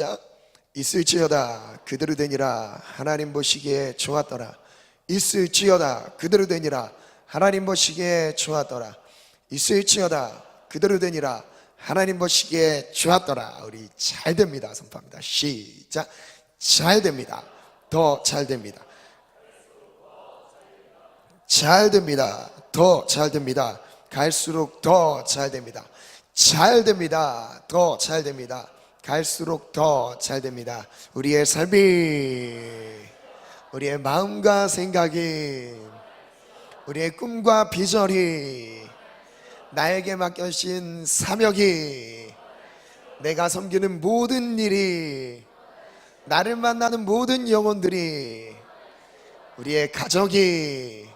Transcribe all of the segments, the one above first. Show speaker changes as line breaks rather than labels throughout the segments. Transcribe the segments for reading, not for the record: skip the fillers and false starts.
시작. 있을지어다 그대로 되니라 하나님 보시기에 좋았더라. 있을지어다 그대로 되니라 하나님 보시기에 좋았더라. 있을지어다 그대로 되니라 하나님 보시기에 좋았더라. 우리 잘 됩니다 선포합니다. 시작. 잘 됩니다. 더 잘 됩니다. 잘 됩니다. 더 잘 됩니다. 갈수록 더 잘 됩니다. 잘 됩니다. 더 잘 됩니다. 갈수록 더 잘 됩니다. 우리의 삶이, 우리의 마음과 생각이, 우리의 꿈과 비전이, 나에게 맡겨진 사명이, 내가 섬기는 모든 일이, 나를 만나는 모든 영혼들이, 우리의 가족이,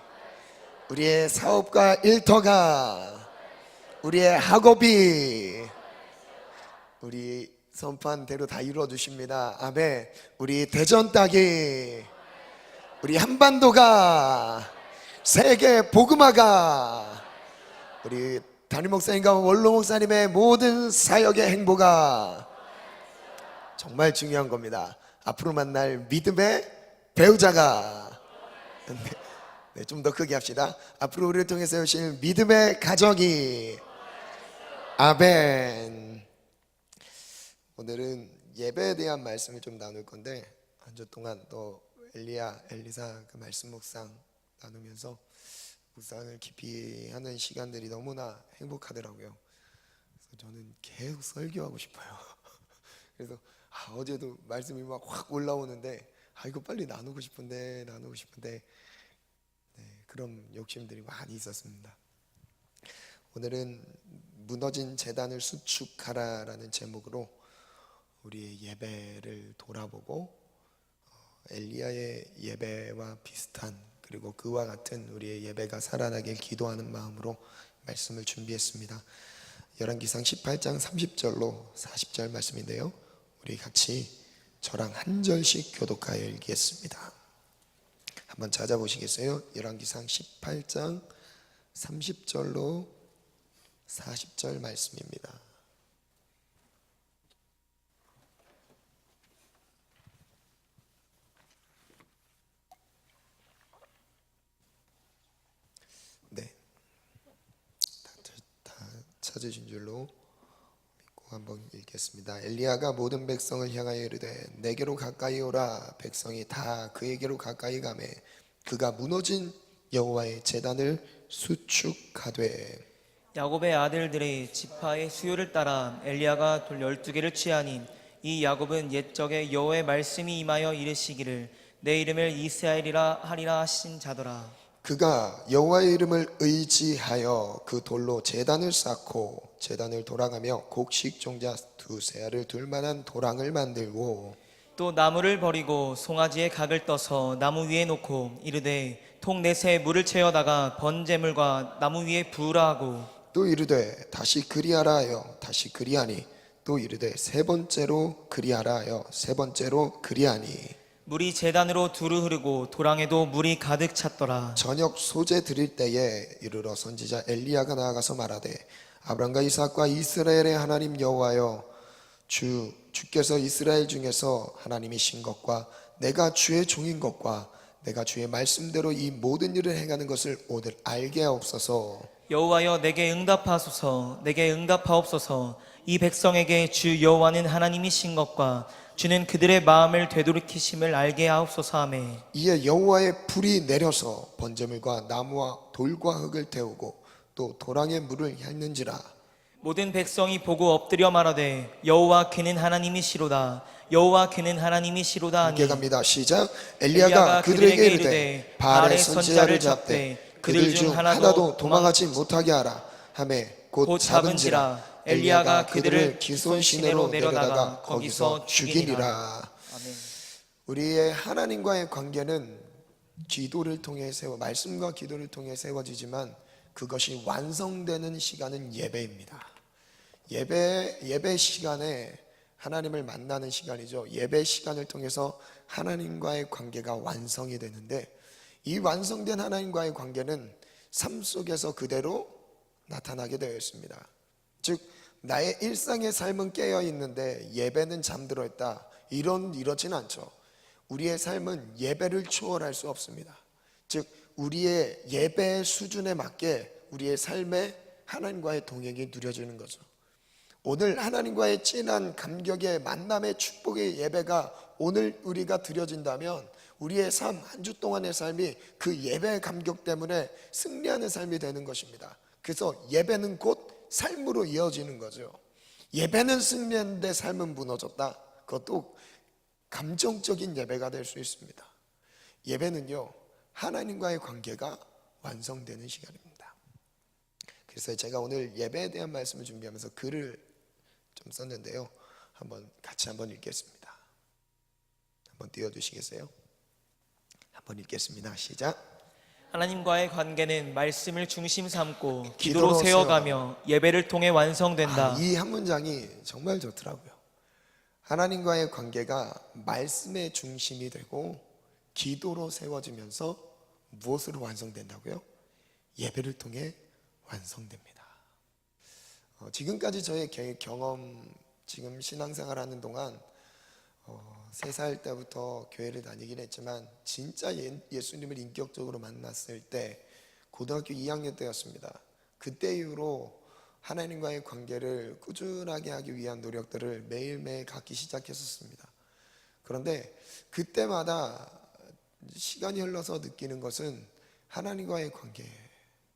우리의 사업과 일터가, 우리의 학업이, 우리 선포한 대로 다 이루어 주십니다. 아멘. 우리 대전 땅이, 우리 한반도가, 세계 복음화가, 우리 담임 목사님과 원로 목사님의 모든 사역의 행보가 정말 중요한 겁니다. 앞으로 만날 믿음의 배우자가, 네, 좀 더 크게 합시다. 앞으로 우리를 통해 세우실 믿음의 가정이, 아멘. 오늘은 예배에 대한 말씀을 좀 나눌 건데, 한 주 동안 또 엘리사 그 말씀 묵상 나누면서 묵상을 깊이 하는 시간들이 너무나 행복하더라고요. 그래서 저는 계속 설교하고 싶어요. 그래서 어제도 말씀이 막 확 올라오는데 이거 빨리 나누고 싶은데 네, 그런 욕심들이 많이 있었습니다. 오늘은 무너진 제단을 수축하라라는 제목으로 우리의 예배를 돌아보고 엘리야의 예배와 비슷한, 그리고 그와 같은 우리의 예배가 살아나길 기도하는 마음으로 말씀을 준비했습니다. 열왕기상 18장 30절로 40절 말씀인데요, 우리 같이 저랑 한 절씩 교독하여 읽겠습니다. 한번 찾아보시겠어요? 열왕기상 18장 30절로 40절 말씀입니다. 네, 다 찾으신 줄로 믿고 한번 읽겠습니다. 엘리야가 모든 백성을 향하여 이르되 내게로 가까이 오라. 백성이 다 그에게로 가까이 가매 그가 무너진 여호와의 제단을 수축하되,
야곱의 아들들이 지파의 수요를 따라 엘리야가 돌 12개를 취하니 이 야곱은 옛적에 여호와의 말씀이 임하여 이르시기를 내 이름을 이스라엘이라 하리라 하신 자더라.
그가 여호와의 이름을 의지하여 그 돌로 제단을 쌓고 제단을 돌아가며 곡식 종자 두세 알을 둘 만한 도랑을 만들고,
또 나무를 버리고 송아지의 각을 떠서 나무 위에 놓고 이르되 통 넷에 물을 채워다가 번제물과 나무 위에 부으라 하고,
또 이르되 다시 그리하라 하여 다시 그리하니, 또 이르되 세 번째로 그리하라 하여 세 번째로 그리하니,
물이 제단으로 두루 흐르고 도랑에도 물이 가득 찼더라.
저녁 소재 드릴 때에 이르러 선지자 엘리야가 나아가서 말하되 아브람과 이삭과 이스라엘의 하나님 여호와여, 주께서 이스라엘 중에서 하나님이신 것과 내가 주의 종인 것과 내가 주의 말씀대로 이 모든 일을 행하는 것을 오늘 알게 하옵소서.
여호와여 내게 응답하소서. 내게 응답하옵소서. 이 백성에게 주 여호와는 하나님이신 것과 주는 그들의 마음을 되돌이키심을 알게 하옵소서 하매,
이에 여호와의 불이 내려서 번제물과 나무와 돌과 흙을 태우고 또 도랑의 물을 핥는지라.
모든 백성이 보고 엎드려 말하되 여호와 그는 하나님이시로다. 여호와 그는 하나님이시로다 하니,
함께 갑니다. 시작. 엘리야가 그들에게 이르되 바알의 선지자를 잡되 그들 중 하나도 도망하지 못하게 하라 하매 곧 잡은지라. 엘리야가 그들을 기손 시내로 내려다가 거기서 죽이니라.
아멘.
우리의 하나님과의 관계는 기도를 통해 말씀과 기도를 통해 세워지지만 그것이 완성되는 시간은 예배입니다. 예배 시간에 하나님을 만나는 시간이죠. 예배 시간을 통해서 하나님과의 관계가 완성이 되는데, 이 완성된 하나님과의 관계는 삶 속에서 그대로 나타나게 되어 있습니다. 즉 나의 일상의 삶은 깨어 있는데 예배는 잠들어 있다. 이렇지는 않죠. 우리의 삶은 예배를 초월할 수 없습니다. 즉 우리의 예배 수준에 맞게 우리의 삶에 하나님과의 동행이 누려지는 거죠. 오늘 하나님과의 진한 감격의 만남의 축복의 예배가 오늘 우리가 드려진다면 우리의 삶, 한 주 동안의 삶이 그 예배의 감격 때문에 승리하는 삶이 되는 것입니다. 그래서 예배는 곧 삶으로 이어지는 거죠. 예배는 승리했는데 삶은 무너졌다. 그것도 감정적인 예배가 될 수 있습니다. 예배는요, 하나님과의 관계가 완성되는 시간입니다. 그래서 제가 오늘 예배에 대한 말씀을 준비하면서 글을 좀 썼는데요. 같이 한번 읽겠습니다. 한번 띄워주시겠어요? 한번 읽겠습니다. 시작.
하나님과의 관계는 말씀을 중심 삼고
기도로
기도로 세워가며 예배를 통해 완성된다.
이 한 문장이 정말 좋더라고요. 하나님과의 관계가 말씀의 중심이 되고 기도로 세워지면서 무엇으로 완성된다고요? 예배를 통해 완성됩니다. 지금까지 저의 경험, 지금 신앙생활하는 동안 3살 때부터 교회를 다니긴 했지만 진짜 예수님을 인격적으로 만났을 때 고등학교 2학년 때였습니다. 그때 이후로 하나님과의 관계를 꾸준하게 하기 위한 노력들을 매일매일 갖기 시작했었습니다. 그런데 그때마다 시간이 흘러서 느끼는 것은 하나님과의 관계,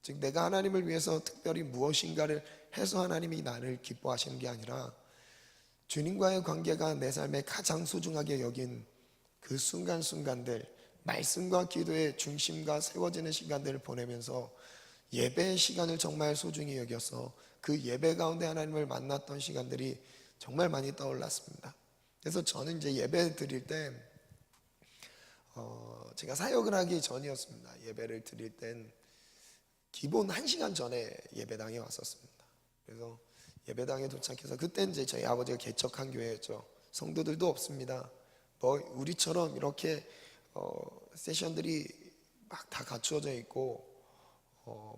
즉 내가 하나님을 위해서 특별히 무엇인가를 해서 하나님이 나를 기뻐하시는 게 아니라 주님과의 관계가 내 삶에 가장 소중하게 여긴 그 순간순간들, 말씀과 기도의 중심과 세워지는 시간들을 보내면서 예배의 시간을 정말 소중히 여겨서 그 예배 가운데 하나님을 만났던 시간들이 정말 많이 떠올랐습니다. 그래서 저는 이제 예배 드릴 때 제가 사역을 하기 전이었습니다. 예배를 드릴 땐 기본 1시간 전에 예배당에 왔었습니다. 그래서 예배당에 도착해서 그때 이제 저희 아버지가 개척한 교회였죠. 성도들도 없습니다. 뭐 우리처럼 이렇게 세션들이 막 다 갖추어져 있고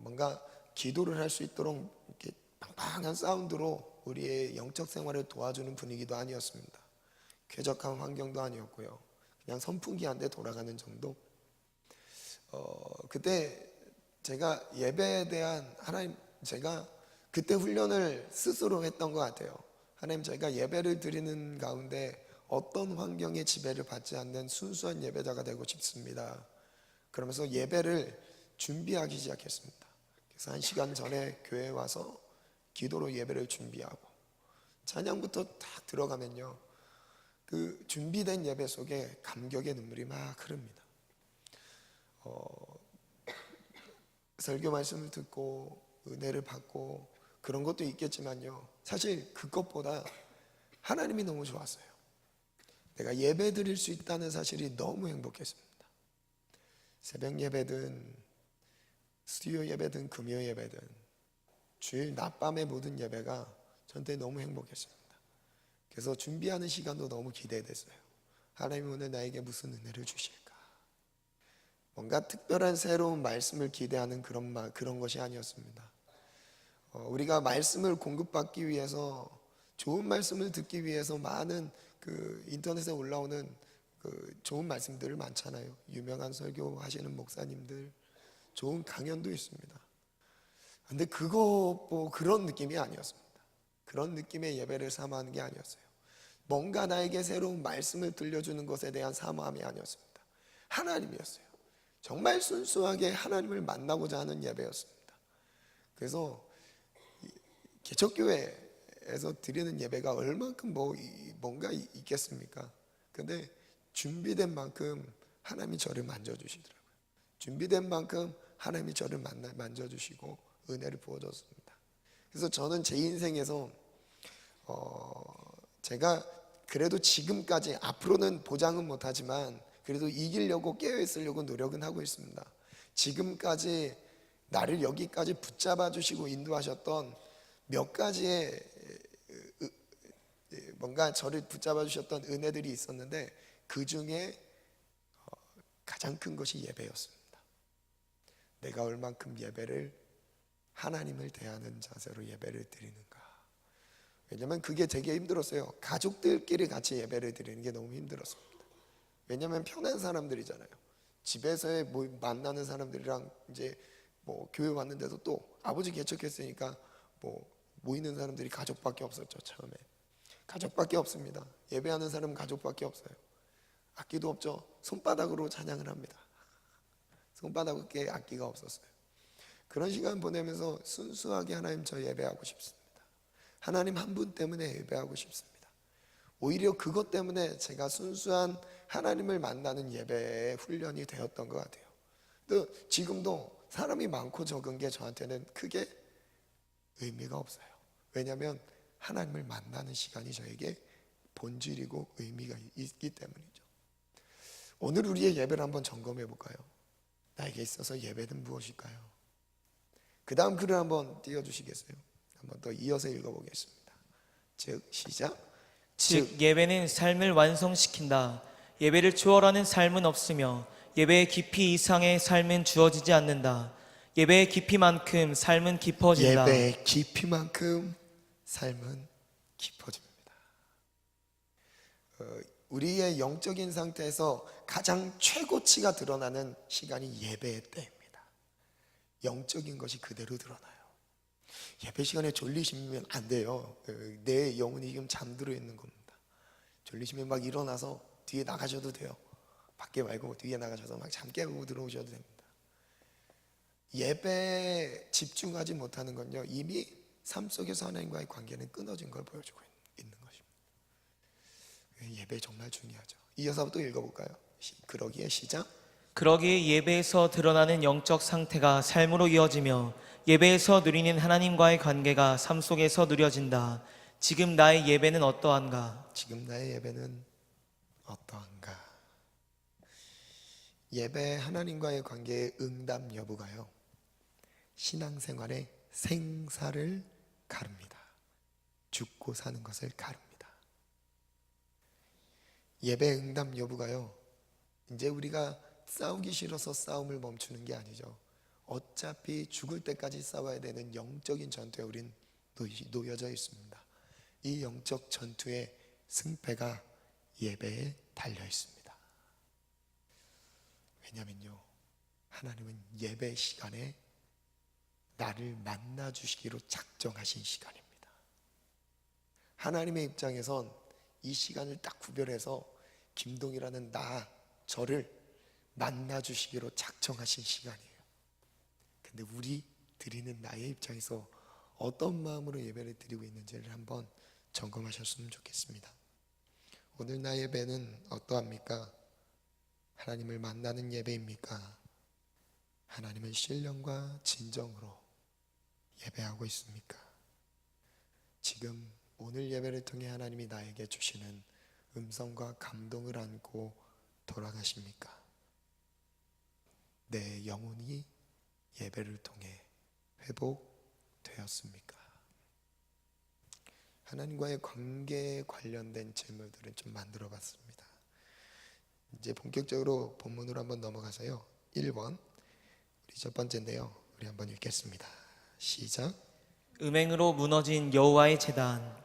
뭔가 기도를 할 수 있도록 이렇게 빵빵한 사운드로 우리의 영적 생활을 도와주는 분위기도 아니었습니다. 쾌적한 환경도 아니었고요. 그냥 선풍기 한 대 돌아가는 정도. 그때 제가 예배에 대한 제가 그때 훈련을 스스로 했던 것 같아요. 하나님, 저희가 예배를 드리는 가운데 어떤 환경의 지배를 받지 않는 순수한 예배자가 되고 싶습니다. 그러면서 예배를 준비하기 시작했습니다. 그래서 1시간 전에 교회에 와서 기도로 예배를 준비하고 찬양부터 딱 들어가면요, 그 준비된 예배 속에 감격의 눈물이 막 흐릅니다. 설교 말씀을 듣고 은혜를 받고 그런 것도 있겠지만요, 사실 그것보다 하나님이 너무 좋았어요. 내가 예배 드릴 수 있다는 사실이 너무 행복했습니다. 새벽 예배든 수요 예배든 금요 예배든 주일 낮밤의 모든 예배가 저한테 너무 행복했습니다. 그래서 준비하는 시간도 너무 기대됐어요. 하나님 오늘 나에게 무슨 은혜를 주실까? 뭔가 특별한 새로운 말씀을 기대하는 그런 것이 아니었습니다. 우리가 말씀을 공급받기 위해서, 좋은 말씀을 듣기 위해서 많은 그 인터넷에 올라오는 그 좋은 말씀들 많잖아요. 유명한 설교 하시는 목사님들, 좋은 강연도 있습니다. 근데 그런 느낌이 아니었습니다. 그런 느낌의 예배를 사모하는 게 아니었어요. 뭔가 나에게 새로운 말씀을 들려주는 것에 대한 사모함이 아니었습니다. 하나님이었어요. 정말 순수하게 하나님을 만나고자 하는 예배였습니다. 그래서 개척교회에서 드리는 예배가 얼만큼 뭔가 있겠습니까? 근데 준비된 만큼 하나님이 저를 만져주시더라고요. 준비된 만큼 하나님이 저를 만져주시고 은혜를 부어줬습니다. 그래서 저는 제 인생에서 제가 그래도 지금까지, 앞으로는 보장은 못하지만 그래도 이기려고 깨어있으려고 노력은 하고 있습니다. 지금까지 나를 여기까지 붙잡아 주시고 인도하셨던 몇 가지의 뭔가 저를 붙잡아 주셨던 은혜들이 있었는데 그 중에 가장 큰 것이 예배였습니다. 내가 얼만큼 예배를, 하나님을 대하는 자세로 예배를 드리는가. 왜냐면 그게 되게 힘들었어요. 가족들끼리 같이 예배를 드리는 게 너무 힘들었습니다. 왜냐면 편한 사람들이잖아요. 집에서 만나는 사람들이랑 이제 뭐 교회 왔는데도 또 아버지 개척했으니까 뭐 모이는 사람들이 가족밖에 없었죠. 처음에 가족밖에 없습니다. 예배하는 사람은 가족밖에 없어요. 악기도 없죠. 손바닥으로 찬양을 합니다. 손바닥에 악기가 없었어요. 그런 시간 보내면서 순수하게 하나님 저 예배하고 싶습니다. 하나님 한 분 때문에 예배하고 싶습니다. 오히려 그것 때문에 제가 순수한 하나님을 만나는 예배의 훈련이 되었던 것 같아요. 또 지금도 사람이 많고 적은 게 저한테는 크게 의미가 없어요. 왜냐하면 하나님을 만나는 시간이 저에게 본질이고 의미가 있기 때문이죠. 오늘 우리의 예배를 한번 점검해 볼까요? 나에게 있어서 예배는 무엇일까요? 그 다음 글을 한번 띄워주시겠어요? 한번 더 이어서 읽어보겠습니다. 즉 시작.
즉 예배는 삶을 완성시킨다. 예배를 초월하는 삶은 없으며 예배의 깊이 이상의 삶은 주어지지 않는다. 예배의 깊이만큼 삶은 깊어진다.
예배의 깊이만큼 삶은 깊어집니다. 우리의 영적인 상태에서 가장 최고치가 드러나는 시간이 예배의 때입니다. 영적인 것이 그대로 드러나요. 예배 시간에 졸리시면 안 돼요. 내 영혼이 지금 잠들어 있는 겁니다. 졸리시면 막 일어나서 뒤에 나가셔도 돼요. 밖에 말고 뒤에 나가셔서 막 잠 깨고 들어오셔도 됩니다. 예배에 집중하지 못하는 건요, 이미 삶 속에서 하나님과의 관계는 끊어진 걸 보여주고 있는 것입니다. 예배 정말 중요하죠. 이어서 또 읽어볼까요? 그러기에 시작.
그러기에 예배에서 드러나는 영적 상태가 삶으로 이어지며 예배에서 누리는 하나님과의 관계가 삶 속에서 누려진다. 지금 나의 예배는 어떠한가?
지금 나의 예배는 어떠한가? 예배 하나님과의 관계의 응답 여부가요, 신앙생활의 생사를 가릅니다. 죽고 사는 것을 가릅니다. 예배 응답 여부가요, 이제 우리가 싸우기 싫어서 싸움을 멈추는 게 아니죠. 어차피 죽을 때까지 싸워야 되는 영적인 전투에 우린 놓여져 있습니다. 이 영적 전투의 승패가 예배에 달려 있습니다. 왜냐면요, 하나님은 예배 시간에 나를 만나 주시기로 작정하신 시간입니다. 하나님의 입장에선 이 시간을 딱 구별해서 김동이라는 저를 만나 주시기로 작정하신 시간이에요. 근데 우리 드리는 나의 입장에서 어떤 마음으로 예배를 드리고 있는지를 한번 점검하셨으면 좋겠습니다. 오늘 나의 예배는 어떠합니까? 하나님을 만나는 예배입니까? 하나님을 신령과 진정으로 예배하고 있습니까? 지금 오늘 예배를 통해 하나님이 나에게 주시는 음성과 감동을 안고 돌아가십니까? 내 영혼이 예배를 통해 회복되었습니까? 하나님과의 관계에 관련된 질문들을 좀 만들어 봤습니다. 이제 본격적으로 본문으로 한번 넘어가서요, 1번 우리 첫 번째인데요, 우리 한번 읽겠습니다. 시작.
음행으로 무너진 여호와의 제단.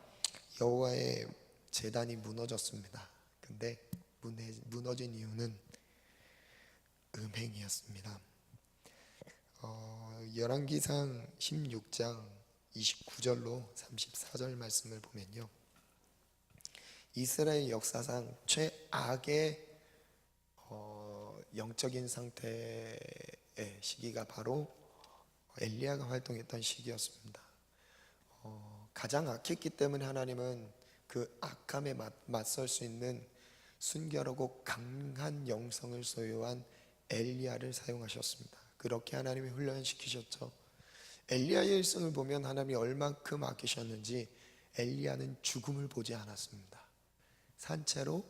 여호와의 제단이 무너졌습니다. 근데 무너진 이유는 음행이었습니다. 열왕기상 16장 29절로 34절 말씀을 보면요, 이스라엘 역사상 최악의 영적인 상태의 시기가 바로 엘리야가 활동했던 시기였습니다. 가장 악했기 때문에 하나님은 그 악함에 맞설 수 있는 순결하고 강한 영성을 소유한 엘리야를 사용하셨습니다. 그렇게 하나님이 훈련시키셨죠. 엘리야의 일생을 보면 하나님이 얼만큼 아끼셨는지 엘리야는 죽음을 보지 않았습니다. 산채로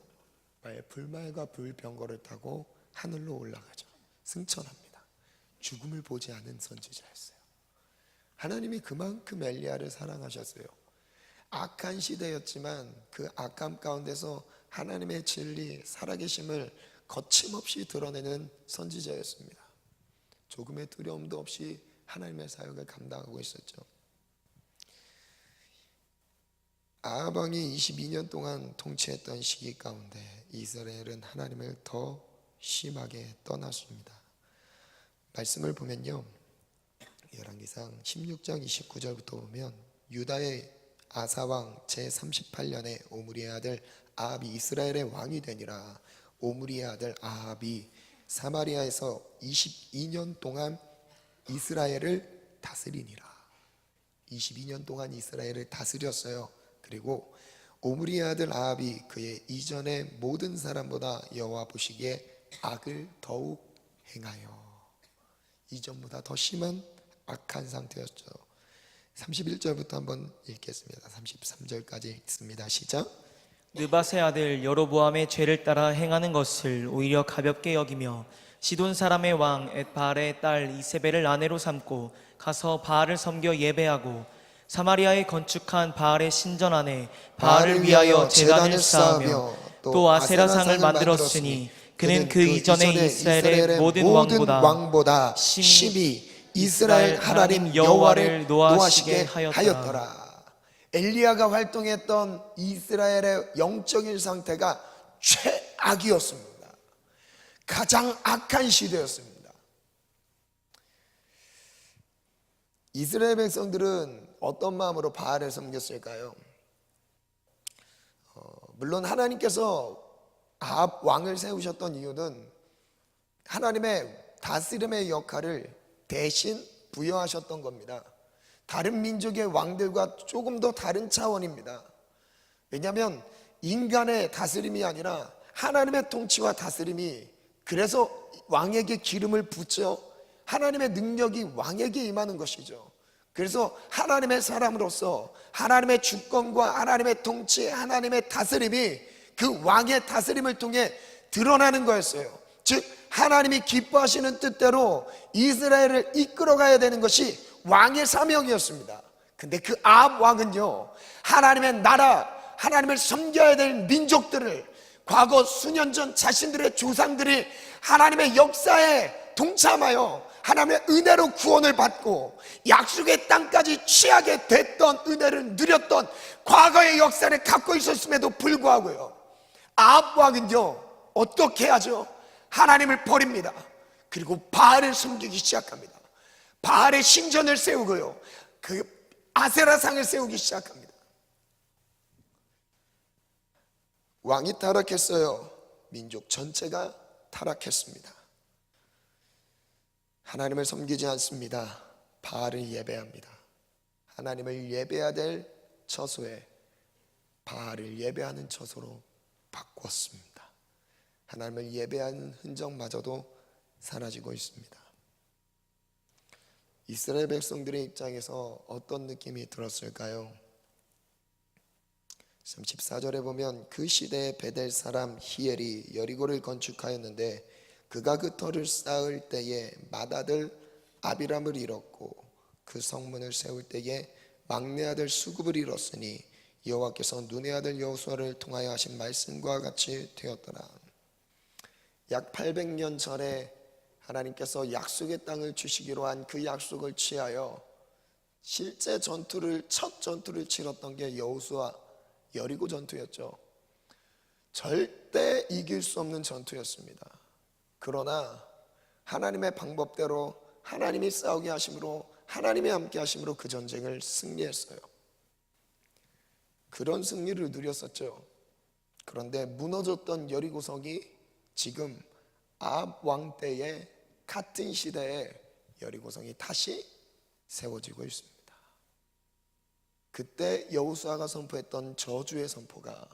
불말과 불병거를 타고 하늘로 올라가죠. 승천합니다. 죽음을 보지 않은 선지자였어요. 하나님이 그만큼 엘리야를 사랑하셨어요. 악한 시대였지만 그 악함 가운데서 하나님의 진리, 살아계심을 거침없이 드러내는 선지자였습니다. 조금의 두려움도 없이 하나님의 사역을 감당하고 있었죠. 아합 왕이 22년 동안 통치했던 시기 가운데 이스라엘은 하나님을 더 심하게 떠났습니다. 말씀을 보면요, 열왕기상 16장 29절부터 보면 유다의 아사왕 제38년에 오므리의 아들 아합이 이스라엘의 왕이 되니라. 오므리의 아들 아합이 사마리아에서 22년 동안 이스라엘을 다스리니라. 22년 동안 이스라엘을 다스렸어요. 그리고 오므리의 아들 아합이 그의 이전의 모든 사람보다 여호와 보시기에 악을 더욱 행하여, 이전보다 더 심한 악한 상태였죠. 31절부터 한번 읽겠습니다. 33절까지 읽습니다. 시작.
느밧의 아들 여로보암의 죄를 따라 행하는 것을 오히려 가볍게 여기며 시돈 사람의 왕 엣바알의 딸 이세벨을 아내로 삼고 가서 바알을 섬겨 예배하고 사마리아에 건축한 바알의 신전 안에 바알을 위하여 제단을 쌓으며 또 아세라상을 만들었으니 그는 그 이전에 이스라엘의 모든 왕보다 심히
이스라엘 하나님 여호와를 노하시게 하였더라. 엘리야가 활동했던 이스라엘의 영적인 상태가 최악이었습니다. 가장 악한 시대였습니다. 이스라엘 백성들은 어떤 마음으로 바알을 섬겼을까요? 물론 하나님께서 아합 왕을 세우셨던 이유는 하나님의 다스림의 역할을 대신 부여하셨던 겁니다. 다른 민족의 왕들과 조금 더 다른 차원입니다. 왜냐하면 인간의 다스림이 아니라 하나님의 통치와 다스림이, 그래서 왕에게 기름을 붓죠. 하나님의 능력이 왕에게 임하는 것이죠. 그래서 하나님의 사람으로서 하나님의 주권과 하나님의 통치, 하나님의 다스림이 그 왕의 다스림을 통해 드러나는 거였어요. 즉 하나님이 기뻐하시는 뜻대로 이스라엘을 이끌어가야 되는 것이 왕의 사명이었습니다. 근데 그 아합 왕은요, 하나님의 나라, 하나님을 섬겨야 될 민족들을 과거 수년 전 자신들의 조상들이 하나님의 역사에 동참하여 하나님의 은혜로 구원을 받고 약속의 땅까지 취하게 됐던, 은혜를 누렸던 과거의 역사를 갖고 있었음에도 불구하고요, 아합 왕은요 어떻게 하죠? 하나님을 버립니다. 그리고 바알을 섬기기 시작합니다. 바알의 신전을 세우고요, 그 아세라상을 세우기 시작합니다. 왕이 타락했어요. 민족 전체가 타락했습니다. 하나님을 섬기지 않습니다. 바알을 예배합니다. 하나님을 예배해야 될 처소에 바알을 예배하는 처소로 바꿨습니다. 하나님을 예배하는 흔적마저도 사라지고 있습니다. 이스라엘 백성들의 입장에서 어떤 느낌이 들었을까요? 34절에 보면 그 시대에 베델 사람 히엘이 여리고를 건축하였는데 그가 그 터를 쌓을 때에 맏아들 아비람을 잃었고 그 성문을 세울 때에 막내 아들 수굽을 잃었으니 여호와께서 눈의 아들 여호수아를 통하여 하신 말씀과 같이 되었더라. 약 800년 전에 하나님께서 약속의 땅을 주시기로 한 그 약속을 취하여 실제 첫 전투를 치렀던 게 여호수아 여리고 전투였죠. 절대 이길 수 없는 전투였습니다. 그러나 하나님의 방법대로 하나님이 싸우게 하심으로, 하나님이 함께 하심으로 그 전쟁을 승리했어요. 그런 승리를 누렸었죠. 그런데 무너졌던 여리고성이 지금 아합 왕 때의 같은 시대에 여리고성이 다시 세워지고 있습니다. 그때 여호수아가 선포했던 저주의 선포가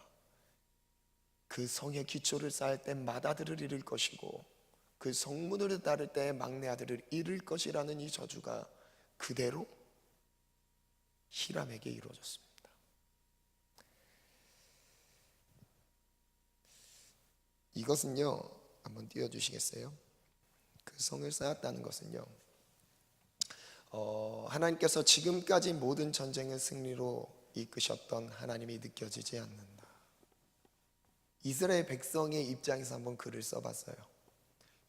그 성의 기초를 쌓을 때 맏아들을 잃을 것이고 그 성문을 따를 때 막내 아들을 잃을 것이라는 이 저주가 그대로 히람에게 이루어졌습니다. 이것은요, 한번 띄워주시겠어요? 그 성을 쌓았다는 것은요, 하나님께서 지금까지 모든 전쟁의 승리로 이끄셨던 하나님이 느껴지지 않는다. 이스라엘 백성의 입장에서 한번 글을 써봤어요.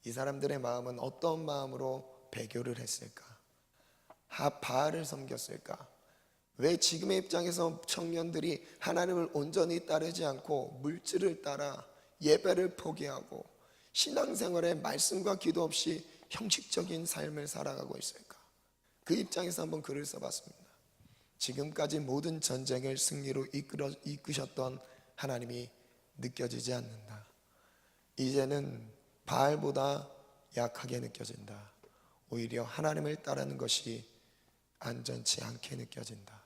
이 사람들의 마음은 어떤 마음으로 배교를 했을까? 바알을 섬겼을까? 왜 지금의 입장에서 청년들이 하나님을 온전히 따르지 않고 물질을 따라 예배를 포기하고 신앙생활에 말씀과 기도 없이 형식적인 삶을 살아가고 있을까? 그 입장에서 한번 글을 써봤습니다. 지금까지 모든 전쟁을 승리로 이끄셨던 하나님이 느껴지지 않는다. 이제는 바알보다 약하게 느껴진다. 오히려 하나님을 따르는 것이 안전치 않게 느껴진다.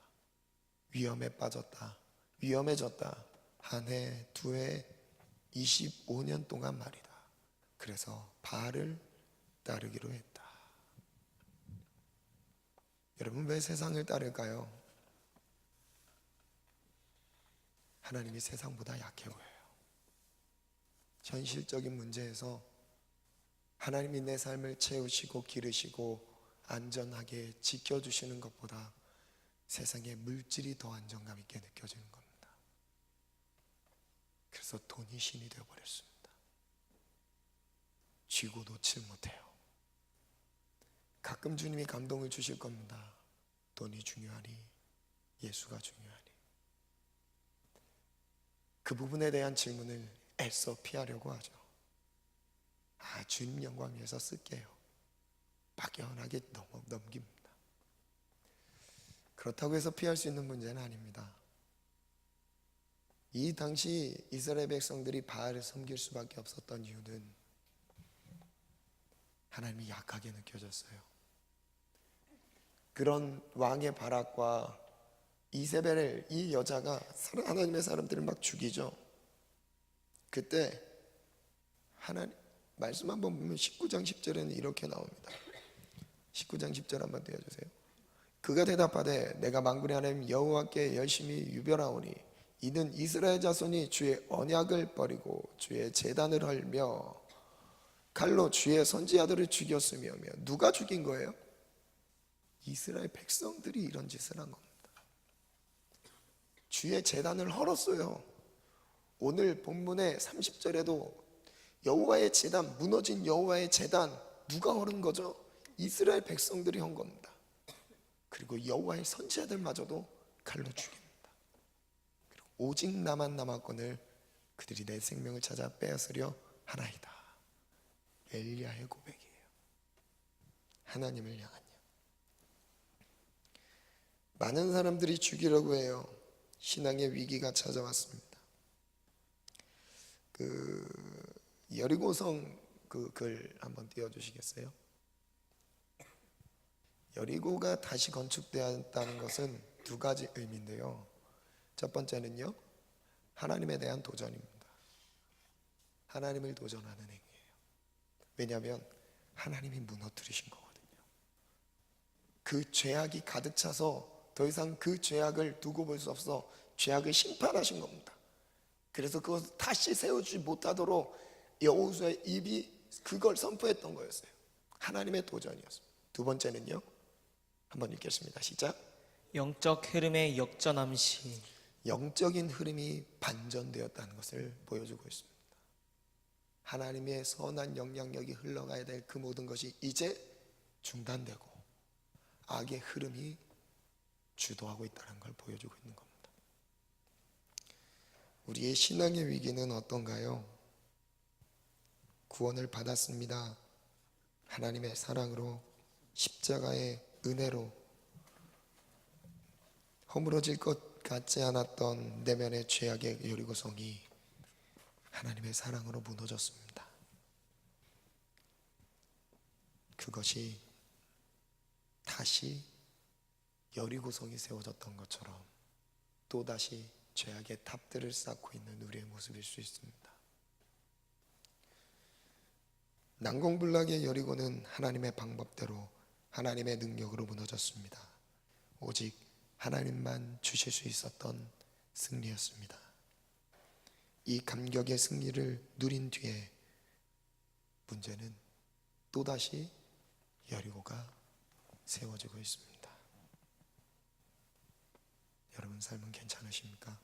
위험에 빠졌다. 위험해졌다. 한 해, 두 해, 25년 동안 말이다. 그래서 바알을 따르기로 했다. 여러분, 왜 세상을 따를까요? 하나님이 세상보다 약해 보여요. 현실적인 문제에서 하나님이 내 삶을 채우시고 기르시고 안전하게 지켜주시는 것보다 세상의 물질이 더 안정감 있게 느껴지는 겁니다. 그래서 돈이 신이 되어버렸습니다. 쥐고 놓질 못해요. 가끔 주님이 감동을 주실 겁니다. 돈이 중요하니, 예수가 중요하니. 그 부분에 대한 질문을 애써 피하려고 하죠. 주님 영광 위해서 쓸게요. 막연하게 넘깁니다. 그렇다고 해서 피할 수 있는 문제는 아닙니다. 이 당시 이스라엘 백성들이 바알을 섬길 수밖에 없었던 이유는 하나님이 약하게 느껴졌어요. 그런 왕의 바락과 이세벨, 이 여자가 하나님의 사람들을 막 죽이죠. 그때 하나님 말씀 한번 보면 19장 10절에는 이렇게 나옵니다. 19장 10절 한번 띄워주세요. 그가 대답하되 내가 만군의 하나님 여호와께 열심히 유별하오니 이는 이스라엘 자손이 주의 언약을 버리고 주의 제단을 헐며 칼로 주의 선지자들을 죽였으며. 누가 죽인 거예요? 이스라엘 백성들이 이런 짓을 한 겁니다. 주의 제단을 헐었어요. 오늘 본문의 30절에도 여호와의 제단, 무너진 여호와의 제단 누가 헐은 거죠? 이스라엘 백성들이 한 겁니다. 그리고 여호와의 선지자들마저도 칼로 죽입니다. 그리고 오직 나만 남았거늘 그들이 내 생명을 찾아 빼앗으려 하나이다. 엘리야의 고백이에요. 하나님을 향한 영. 많은 사람들이 죽이려고 해요. 신앙의 위기가 찾아왔습니다. 여리고성 그 글 한번 띄워주시겠어요? 여리고가 다시 건축되었다는 것은 두 가지 의미인데요. 첫 번째는요, 하나님에 대한 도전입니다. 하나님을 도전하는 행위예요. 왜냐하면 하나님이 무너뜨리신 거거든요. 그 죄악이 가득 차서 더 이상 그 죄악을 두고 볼 수 없어 죄악을 심판하신 겁니다. 그래서 그것을 다시 세우지 못하도록 여호수아의 입이 그걸 선포했던 거였어요. 하나님의 도전이었습니다. 두 번째는요, 한번 읽겠습니다. 시작.
영적 흐름의 역전함시.
영적인 흐름이 반전되었다는 것을 보여주고 있습니다. 하나님의 선한 영향력이 흘러가야 될 그 모든 것이 이제 중단되고 악의 흐름이 주도하고 있다는 걸 보여주고 있는 겁니다. 우리의 신앙의 위기는 어떤가요? 구원을 받았습니다. 하나님의 사랑으로, 십자가의 은혜로 허물어질 것 같지 않았던 내면의 죄악의 여리고성이 하나님의 사랑으로 무너졌습니다. 그것이 다시 여리고성이 세워졌던 것처럼 또다시 죄악의 탑들을 쌓고 있는 우리의 모습일 수 있습니다. 난공불락의 여리고는 하나님의 방법대로 하나님의 능력으로 무너졌습니다. 오직 하나님만 주실 수 있었던 승리였습니다. 이 감격의 승리를 누린 뒤에 문제는 또다시 여리고가 세워지고 있습니다. 여러분 삶은 괜찮으십니까?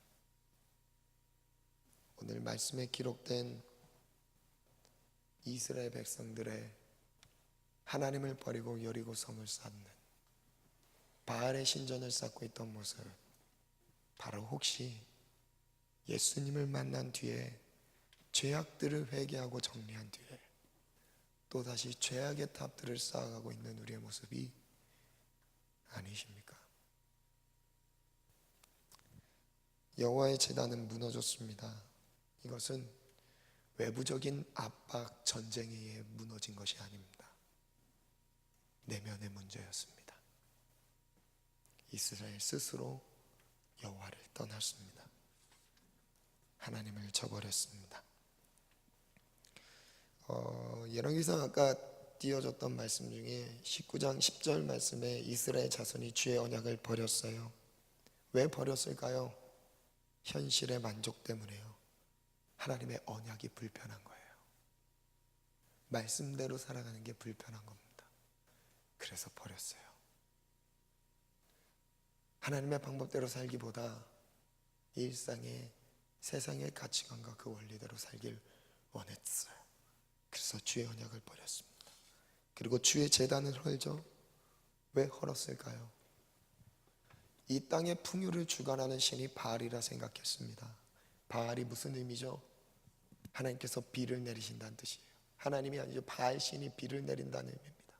오늘 말씀에 기록된 이스라엘 백성들의 하나님을 버리고 여리고 성을 쌓는 바알의 신전을 쌓고 있던 모습, 바로 혹시 예수님을 만난 뒤에 죄악들을 회개하고 정리한 뒤에 또다시 죄악의 탑들을 쌓아가고 있는 우리의 모습이 아니십니까? 여호와의 제단은 무너졌습니다. 이것은 외부적인 압박, 전쟁에 의해 무너진 것이 아닙니다. 내면의 문제였습니다. 이스라엘 스스로 여호와를 떠났습니다. 하나님을 저버렸습니다. 열왕기상 아까 띄워줬던 말씀 중에 19장 10절 말씀에 이스라엘 자손이 주의 언약을 버렸어요. 왜 버렸을까요? 현실의 만족 때문에요. 하나님의 언약이 불편한 거예요. 말씀대로 살아가는 게 불편한 겁니다. 그래서 버렸어요. 하나님의 방법대로 살기보다 일상의 세상의 가치관과 그 원리대로 살길 원했어요. 그래서 주의 언약을 버렸습니다. 그리고 주의 제단을 헐죠. 왜 헐었을까요? 이 땅의 풍요를 주관하는 신이 바알이라 생각했습니다. 바알이 무슨 의미죠? 하나님께서 비를 내리신다는 뜻이에요. 하나님이 아니죠. 바알 신이 비를 내린다는 의미입니다.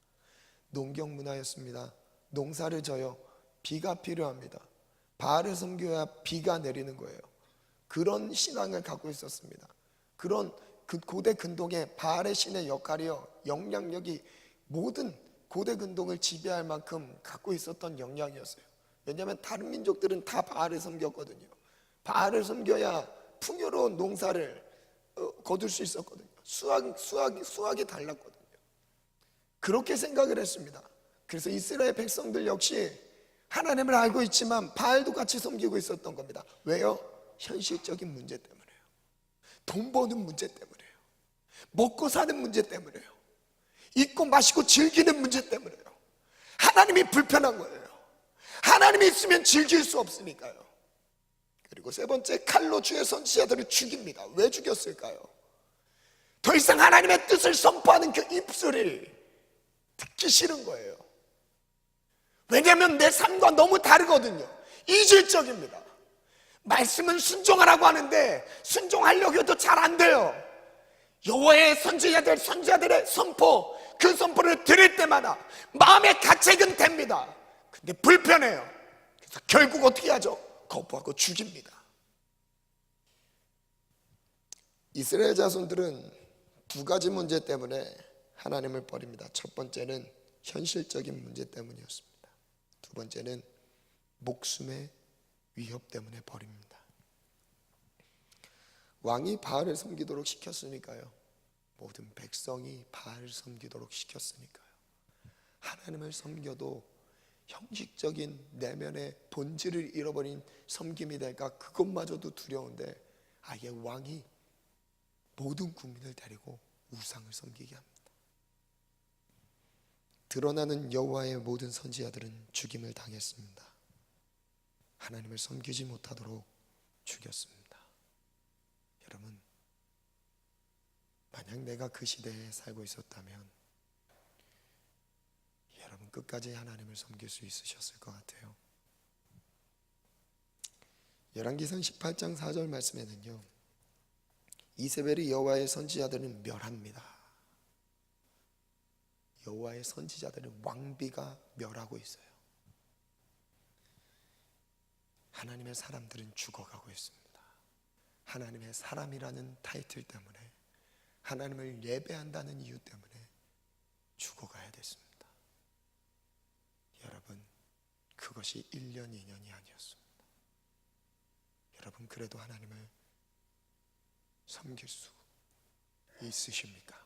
농경 문화였습니다. 농사를 져요. 비가 필요합니다. 바알을 섬겨야 비가 내리는 거예요. 그런 신앙을 갖고 있었습니다. 그런 그 고대 근동의 바알의 신의 역할이요, 영향력이 모든 고대 근동을 지배할 만큼 갖고 있었던 영향이었어요. 왜냐하면 다른 민족들은 다 바알을 섬겼거든요. 바알을 섬겨야 풍요로운 농사를 거둘 수 있었거든요. 수확이 달랐거든요. 그렇게 생각을 했습니다. 그래서 이스라엘 백성들 역시 하나님을 알고 있지만 바알도 같이 섬기고 있었던 겁니다. 왜요? 현실적인 문제 때문에요. 돈 버는 문제 때문에요. 먹고 사는 문제 때문에요. 입고 마시고 즐기는 문제 때문에요. 하나님이 불편한 거예요. 하나님이 있으면 즐길 수 없으니까요. 그리고 세 번째, 칼로 주의 선지자들을 죽입니다. 왜 죽였을까요? 더 이상 하나님의 뜻을 선포하는 그 입술이 듣기 싫은 거예요. 왜냐하면 내 삶과 너무 다르거든요. 이질적입니다. 말씀은 순종하라고 하는데 순종하려고 해도 잘 안 돼요. 여호와의 선지자들의 선포, 그 선포를 들을 때마다 마음의 가책은 됩니다. 근데 불편해요. 그래서 결국 어떻게 하죠? 거부하고 죽입니다. 이스라엘 자손들은 두 가지 문제 때문에 하나님을 버립니다. 첫 번째는 현실적인 문제 때문이었습니다. 두 번째는 목숨의 위협 때문에 버립니다. 왕이 바알을 섬기도록 시켰으니까요. 모든 백성이 바알을 섬기도록 시켰으니까요. 하나님을 섬겨도 형식적인 내면의 본질을 잃어버린 섬김이 될까, 그것마저도 두려운데 아예 왕이 모든 국민을 데리고 우상을 섬기게 합니다. 드러나는 여호와의 모든 선지자들은 죽임을 당했습니다. 하나님을 섬기지 못하도록 죽였습니다. 여러분, 만약 내가 그 시대에 살고 있었다면 여러분 끝까지 하나님을 섬길 수 있으셨을 것 같아요. 열왕기상 18장 4절 말씀에는요, 이세벨이 여호와의 선지자들은 멸합니다. 여호와의 선지자들은 왕비가 멸하고 있어요. 하나님의 사람들은 죽어가고 있습니다. 하나님의 사람이라는 타이틀 때문에, 하나님을 예배한다는 이유 때문에 죽어가야 됐습니다. 여러분, 그것이 1년, 2년이 아니었습니다. 여러분, 그래도 하나님을 섬길 수 있으십니까?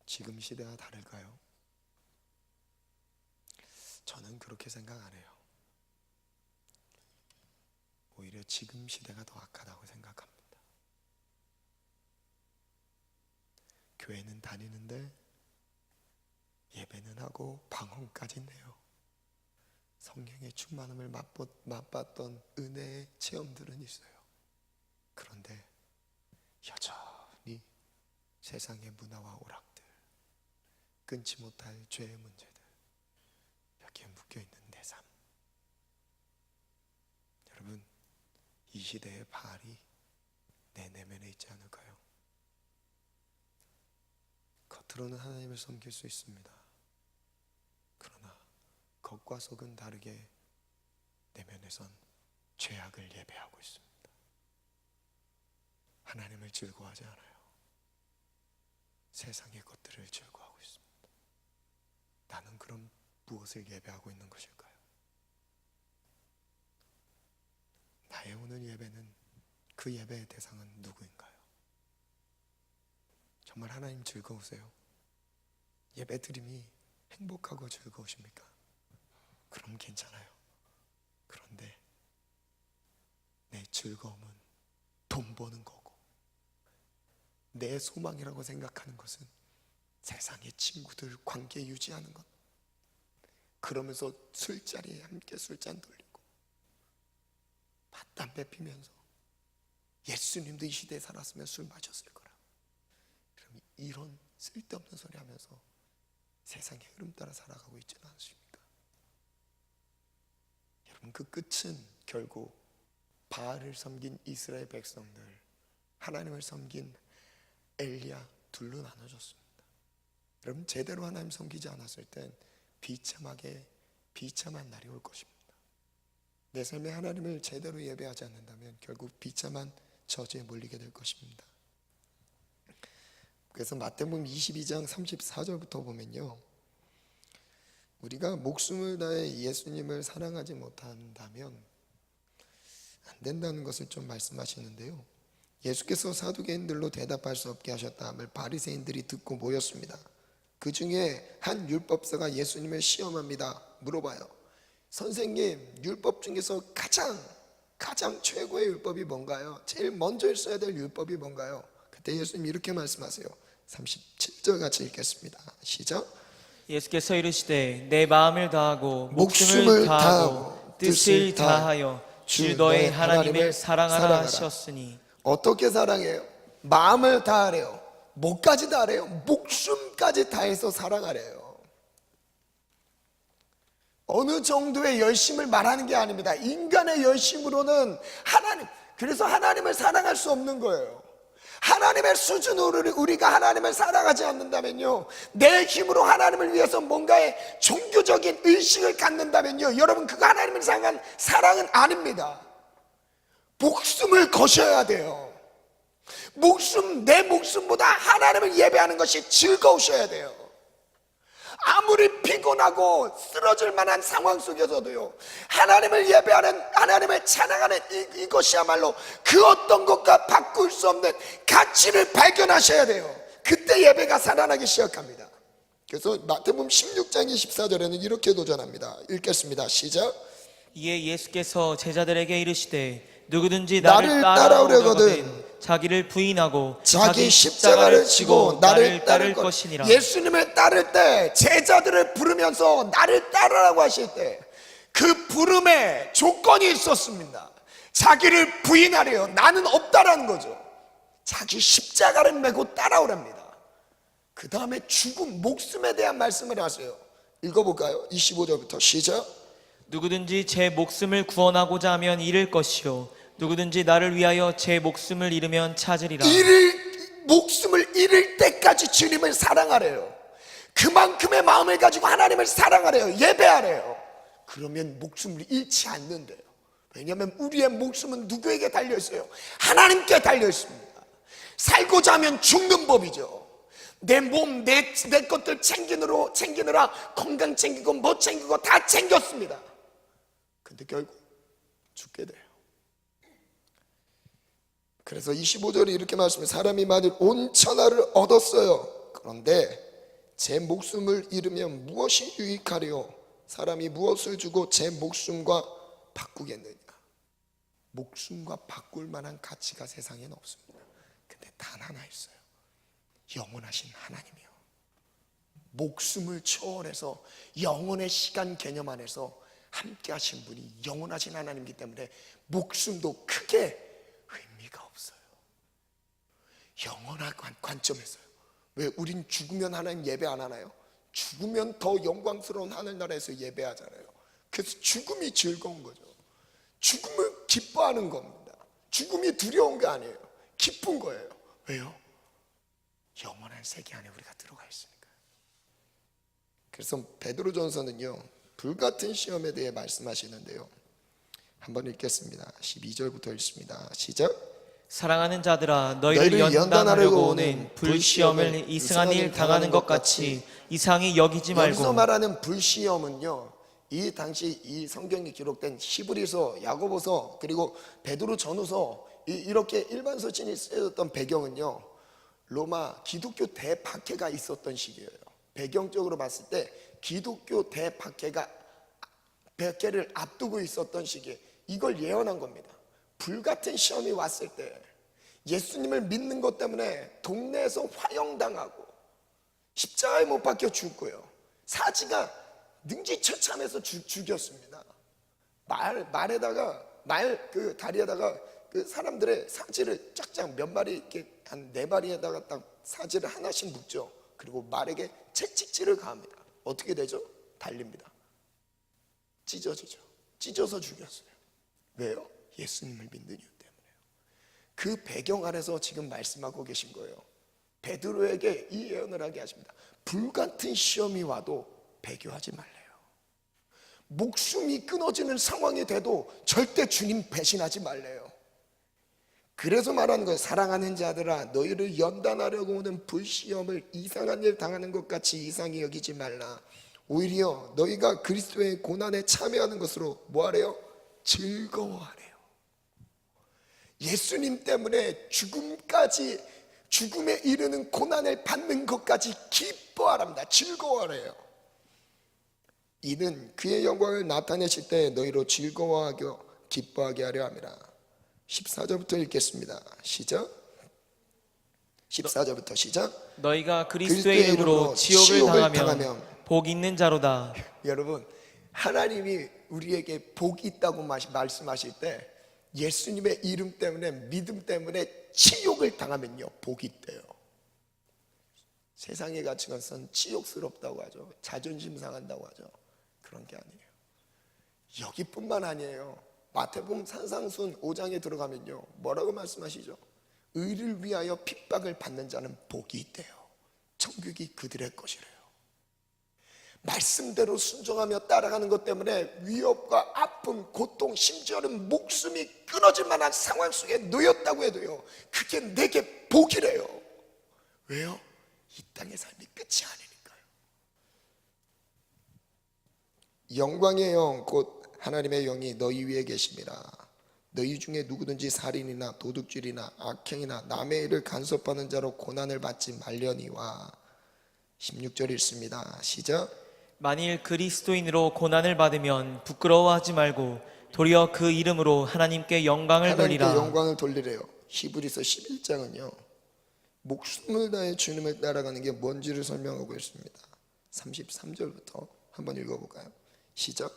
지금 시대와 다를까요? 저는 그렇게 생각 안 해요. 오히려 지금 시대가 더 악하다고 생각합니다. 교회는 다니는데 예배는 하고 방언까지 내요. 성령의 충만함을 맛봤던 은혜의 체험들은 있어요. 그런데 여전히 세상의 문화와 오락들, 끊지 못할 죄의 문제들, 여기에 묶여있는 내 삶. 여러분, 이 시대의 바알이 내 내면에 있지 않을까요? 겉으로는 하나님을 섬길 수 있습니다. 그러나 겉과 속은 다르게 내면에선 죄악을 예배하고 있습니다. 하나님을 즐거워하지 않아요. 세상의 것들을 즐거워하고 있습니다. 나는 그럼 무엇을 예배하고 있는 것일까요? 나의 오늘 예배는, 그 예배의 대상은 누구인가요? 정말 하나님 즐거우세요? 예배 드림이 행복하고 즐거우십니까? 그럼 괜찮아요. 그런데 내 즐거움은 돈 버는 거고, 내 소망이라고 생각하는 것은 세상의 친구들 관계 유지하는 것, 그러면서 술자리에 함께 술잔 돌리고 밭담배 피면서, 예수님도 이 시대에 살았으면 술 마셨을 거라. 그럼 이런 쓸데없는 소리 하면서 세상의 흐름 따라 살아가고 있지는 않으십니까? 여러분, 그 끝은 결국 바알을 섬긴 이스라엘 백성들, 하나님을 섬긴 엘리야 둘로 나눠졌습니다. 여러분, 제대로 하나님 섬기지 않았을 땐 비참한 날이 올 것입니다. 내 삶에 하나님을 제대로 예배하지 않는다면 결국 비참한 저주에 몰리게 될 것입니다. 그래서 마태복음 22장 34절부터 보면요, 우리가 목숨을 다해 예수님을 사랑하지 못한다면 안 된다는 것을 좀 말씀하시는데요, 예수께서 사두개인들로 대답할 수 없게 하셨다 함을 바리새인들이 듣고 모였습니다. 그 중에 한 율법사가 예수님을 시험합니다. 물어봐요. 선생님, 율법 중에서 가장 최고의 율법이 뭔가요? 제일 먼저 있어야 될 율법이 뭔가요? 그때 예수님이 이렇게 말씀하세요. 37절 같이 읽겠습니다. 시작.
예수께서 이르시되 내 마음을 다하고 목숨을 다하고 뜻을 다하여 주 너의 하나님을 사랑하라 하셨으니.
어떻게 사랑해요? 마음을 다하래요. 뭐까지 다하래요? 목숨까지 다해서 사랑하래요. 어느 정도의 열심을 말하는 게 아닙니다. 인간의 열심으로는 그래서 하나님을 사랑할 수 없는 거예요. 하나님의 수준으로 우리가 하나님을 사랑하지 않는다면요, 내 힘으로 하나님을 위해서 뭔가의 종교적인 의식을 갖는다면요, 여러분, 그거 하나님을 향한 사랑은 아닙니다. 목숨을 거셔야 돼요. 내 목숨보다 하나님을 예배하는 것이 즐거우셔야 돼요. 아무리 피곤하고 쓰러질 만한 상황 속에서도요, 하나님을 예배하는, 하나님을 찬양하는 이것이야말로 그 어떤 것과 바꿀 수 없는 가치를 발견하셔야 돼요. 그때 예배가 살아나기 시작합니다. 그래서 마태복음 16장 24절에는 이렇게 도전합니다. 읽겠습니다. 시작.
이에 예수께서 제자들에게 이르시되 누구든지 나를
따라오려거든
따라오려거든 자기를 부인하고
자기 십자가를 지고 나를 따를
것이니라.
예수님을 따를 때, 제자들을 부르면서 나를 따르라고 하실 때 그 부름에 조건이 있었습니다. 자기를 부인하래요. 나는 없다라는 거죠. 자기 십자가를 메고 따라오랍니다. 그 다음에 죽음, 목숨에 대한 말씀을 하세요. 읽어볼까요? 25절부터 시작.
누구든지 제 목숨을 구원하고자 하면 잃을 것이요 누구든지 나를 위하여 제 목숨을 잃으면 찾으리라.
목숨을 잃을 때까지 주님을 사랑하래요. 그만큼의 마음을 가지고 하나님을 사랑하래요. 예배하래요. 그러면 목숨을 잃지 않는데요. 왜냐하면 우리의 목숨은 누구에게 달려있어요? 하나님께 달려있습니다. 살고자 하면 죽는 법이죠. 내 몸, 내 것들 챙기느라 건강 챙기고 뭐 챙기고 다 챙겼습니다. 근데 결국 죽게 돼요. 그래서 25절에 이렇게 말씀해요. 사람이 만일 온 천하를 얻었어요. 그런데 제 목숨을 잃으면 무엇이 유익하리요? 사람이 무엇을 주고 제 목숨과 바꾸겠느냐? 목숨과 바꿀 만한 가치가 세상에는 없습니다. 근데 단 하나 있어요. 영원하신 하나님이요. 목숨을 초월해서 영원의 시간 개념 안에서 함께 하신 분이 영원하신 하나님이기 때문에 목숨도 크게 의미가 없어요. 영원한 관점에서요. 왜 우린 죽으면 하나님 예배 안 하나요? 죽으면 더 영광스러운 하늘나라에서 예배하잖아요. 그래서 죽음이 즐거운 거죠. 죽음을 기뻐하는 겁니다. 죽음이 두려운 게 아니에요. 기쁜 거예요. 왜요? 영원한 세계 안에 우리가 들어가 있으니까. 그래서 베드로전서는요, 불같은 시험에 대해 말씀하시는데요, 한번 읽겠습니다. 12절부터 읽습니다. 시작.
사랑하는 자들아, 너희를 연단하려고 오는 불시험을 이승한 일 당하는 것 같이 이상히 여기지
여기서
말고.
말하는 불시험은요, 이 당시 이 성경이 기록된 히브리서, 야고보서, 그리고 베드로 전후서, 이렇게 일반 서신이 쓰여졌던 배경은요, 로마 기독교 대박해가 있었던 시기예요. 배경적으로 봤을 때 기독교 대박해가 백해를 앞두고 있었던 시기에 이걸 예언한 겁니다. 불같은 시험이 왔을 때 예수님을 믿는 것 때문에 동네에서 화형당하고 십자가에 못 박혀 죽고요, 사지가 능지처참해서 죽였습니다. 그 다리에다가 그 사람들의 사지를 쫙쫙 몇 마리, 이렇게 한 4마리에다가 딱 사지를 하나씩 묶죠. 그리고 말에게 채찍질을 가합니다. 어떻게 되죠? 달립니다. 찢어지죠. 찢어서 죽였어요. 왜요? 예수님을 믿는 이유 때문에요. 그 배경 아래서 지금 말씀하고 계신 거예요. 베드로에게 이 예언을 하게 하십니다. 불같은 시험이 와도 배교하지 말래요. 목숨이 끊어지는 상황이 돼도 절대 주님 배신하지 말래요. 그래서 말하는 거예요. 사랑하는 자들아, 너희를 연단하려고 오는 불시험을 이상한 일 당하는 것 같이 이상히 여기지 말라. 오히려 너희가 그리스도의 고난에 참여하는 것으로 뭐하래요? 즐거워하래요. 예수님 때문에 죽음에 이르는 고난을 받는 것까지 기뻐하랍니다. 즐거워하래요. 이는 그의 영광을 나타내실 때 너희로 즐거워하게 기뻐하게 하려 함이라. 14절부터 읽겠습니다. 시작. 14절부터 시작.
너희가 그리스도의 이름으로 지옥을 당하면 복 있는 자로다.
여러분, 하나님이 우리에게 복이 있다고 말씀하실 때 예수님의 이름 때문에, 믿음 때문에 치욕을 당하면요, 복이 있대요. 세상의 가치관은 치욕스럽다고 하죠. 자존심 상한다고 하죠. 그런 게 아니에요. 여기뿐만 아니에요. 마태복음 산상순 5장에 들어가면요, 뭐라고 말씀하시죠? 의를 위하여 핍박을 받는 자는 복이 있대요. 천국이 그들의 것이래요. 말씀대로 순종하며 따라가는 것 때문에 위협과 아픔, 고통, 심지어는 목숨이 끊어질 만한 상황 속에 놓였다고 해도요, 그게 내게 복이래요. 왜요? 이 땅의 삶이 끝이 아니니까요. 영광의 영 곧 하나님의 영이 너희 위에 계심이라. 너희 중에 누구든지 살인이나 도둑질이나 악행이나 남의 일을 간섭하는 자로 고난을 받지 말려니와. 16절 읽습니다. 시작.
만일 그리스도인으로 고난을 받으면 부끄러워하지 말고 도리어 그 이름으로 하나님께 영광을 돌리라.
하나님께 영광을 돌리래요. 히브리서 11장은요, 목숨을 다해 주님을 따라가는 게 뭔지를 설명하고 있습니다. 33절부터 한번 읽어볼까요? 시작.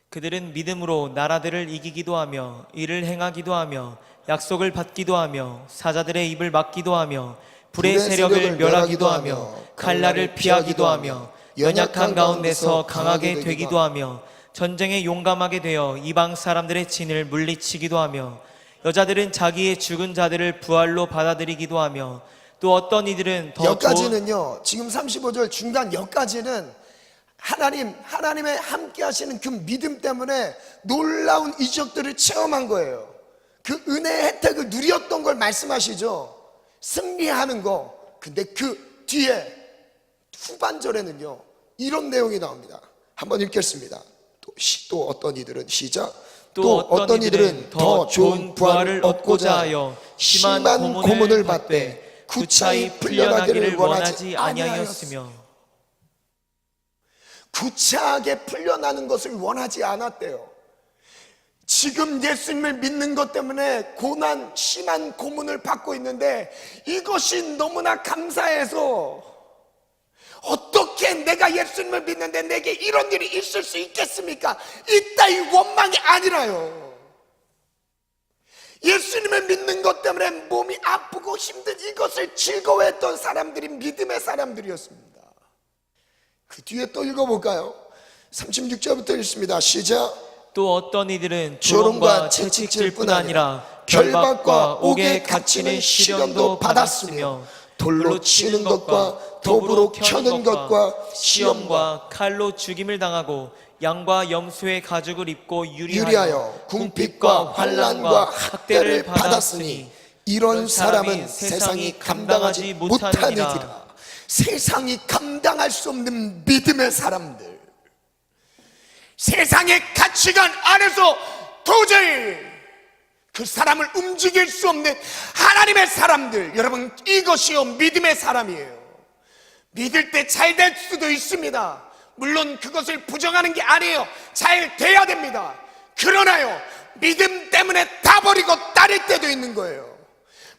그들은 믿음으로 나라들을 이기기도 하며 이를 행하기도 하며 약속을 받기도 하며 사자들의 입을 막기도 하며 불의 세력을 멸하기도 하며 칼날을 피하기도 하며 연약한 가운데서 강하게 되기도 하며 전쟁에 용감하게 되어 이방 사람들의 진을 물리치기도 하며 여자들은 자기의 죽은 자들을 부활로 받아들이기도 하며 또 어떤 이들은 더
여기까지는요, 지금 35절 중간 여기까지는 하나님의 함께 하시는 그 믿음 때문에 놀라운 이적들을 체험한 거예요. 그 은혜의 혜택을 누렸던 걸 말씀하시죠. 승리하는 거. 근데 그 뒤에 후반절에는요, 이런 내용이 나옵니다. 한번 읽겠습니다. 또 어떤 이들은, 시작.
또 어떤 이들은 더 좋은 부활을 얻고자 하여 심한 고문을 받되 구차히 풀려나기를 원하지 아니하였으며.
구차하게 풀려나는 것을 원하지 않았대요. 지금 예수님을 믿는 것 때문에 심한 고문을 받고 있는데 이것이 너무나 감사해서, 어떻게 내가 예수님을 믿는데 내게 이런 일이 있을 수 있겠습니까? 이따위 원망이 아니라요. 예수님을 믿는 것 때문에 몸이 아프고 힘든 이것을 즐거워했던 사람들이 믿음의 사람들이었습니다. 그 뒤에 또 읽어볼까요? 36절부터 읽습니다. 시작.
또 어떤 이들은
조롱과
조롱과 채찍질 뿐 아니라 결박과 옥에 갇히는 시련도 받았으며
돌로 치는 것과 도구로 켜는 것과
시험과 칼로 죽임을 당하고 양과 염소의 가죽을 입고
유리하여 궁핍과 환난과 학대를 받았으니 이런 사람은 세상이 감당하지 못하느니라. 세상이 감당할 수 없는 믿음의 사람들, 세상의 가치관 안에서 도저히 그 사람을 움직일 수 없는 하나님의 사람들, 여러분, 이것이요 믿음의 사람이에요. 믿을 때 잘 될 수도 있습니다. 물론 그것을 부정하는 게 아니에요. 잘 돼야 됩니다. 그러나요, 믿음 때문에 다 버리고 따를 때도 있는 거예요.